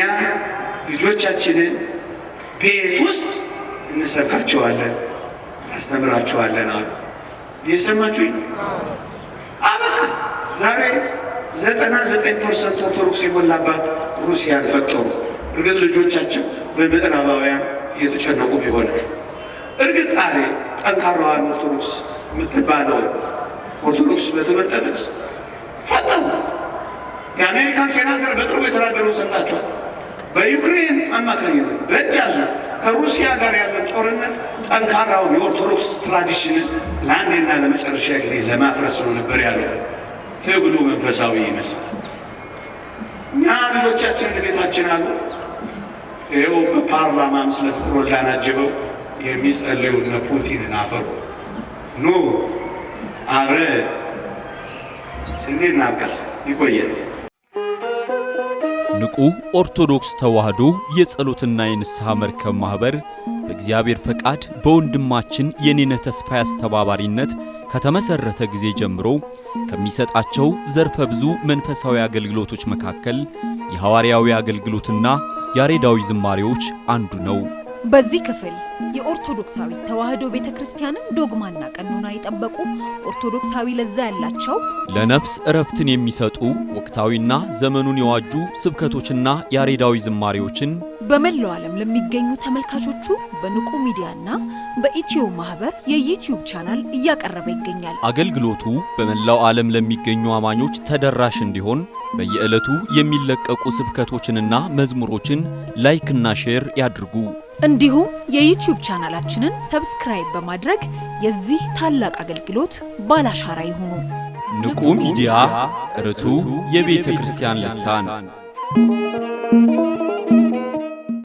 ልጆቻችንን ቤት ውስጥ እንሰብካቸዋለን፣ እናስተምራቸዋለን አሉ። የሰማችሁኝ? አበቃ። ዛሬ 99% ኦርቶዶክስ የሞላባት ሩሲያን ፈጠሩ። እርግጥ ልጆቻቸው በምዕራባውያን እየተጨነቁ ቢሆን እርግጥ ዛሬ ጠንካራዋን ኦርቶዶክስ የምትባለው ኦርቶዶክስ በትምህርተ ጥቅስ ፈጠሩ። የአሜሪካን ሴናተር በቅርቡ የተናገረውን ሰምታችኋል። በዩክሬን አማካኝነት በእጅ አዙር ከሩሲያ ጋር ያለን ጦርነት ጠንካራውን የኦርቶዶክስ ትራዲሽንን ለአንዴና ለመጨረሻ ጊዜ ለማፍረስ ነው ነበር ያለው። ትግሉ መንፈሳዊ ይመስላል። እኛ ልጆቻችንን ቤታችን አሉ። ይኸው በፓርላማም ስለ ፍቅር ወልዳን አጅበው የሚጸልዩ እነ ፑቲንን አፈሩ። ኑ አብረን ስንናገር ይቆየን። ንቁ ኦርቶዶክስ ተዋሕዶ የጸሎትና የንስሐ መርከብ ማኅበር በእግዚአብሔር ፈቃድ በወንድማችን የኔነ ተስፋዬ አስተባባሪነት ከተመሠረተ ጊዜ ጀምሮ ከሚሰጣቸው ዘርፈ ብዙ መንፈሳዊ አገልግሎቶች መካከል የሐዋርያዊ አገልግሎትና ያሬዳዊ ዝማሬዎች አንዱ ነው። በዚህ ክፍል የኦርቶዶክሳዊ ተዋሕዶ ቤተክርስቲያንን ዶግማና ቀኖና የጠበቁ ኦርቶዶክሳዊ ለዛ ያላቸው ለነፍስ እረፍትን የሚሰጡ ወቅታዊና ዘመኑን የዋጁ ስብከቶችና ያሬዳዊ ዝማሬዎችን በመላው ዓለም ለሚገኙ ተመልካቾቹ በንቁ ሚዲያና በኢትዮ ማህበር የዩቲዩብ ቻናል እያቀረበ ይገኛል። አገልግሎቱ በመላው ዓለም ለሚገኙ አማኞች ተደራሽ እንዲሆን በየዕለቱ የሚለቀቁ ስብከቶችንና መዝሙሮችን ላይክና ሼር ያድርጉ። እንዲሁም የዩቲዩብ ቻናላችንን ሰብስክራይብ በማድረግ የዚህ ታላቅ አገልግሎት ባላሻራ ይሁኑ። ንቁ ሚዲያ ርቱ የቤተ ክርስቲያን ልሳን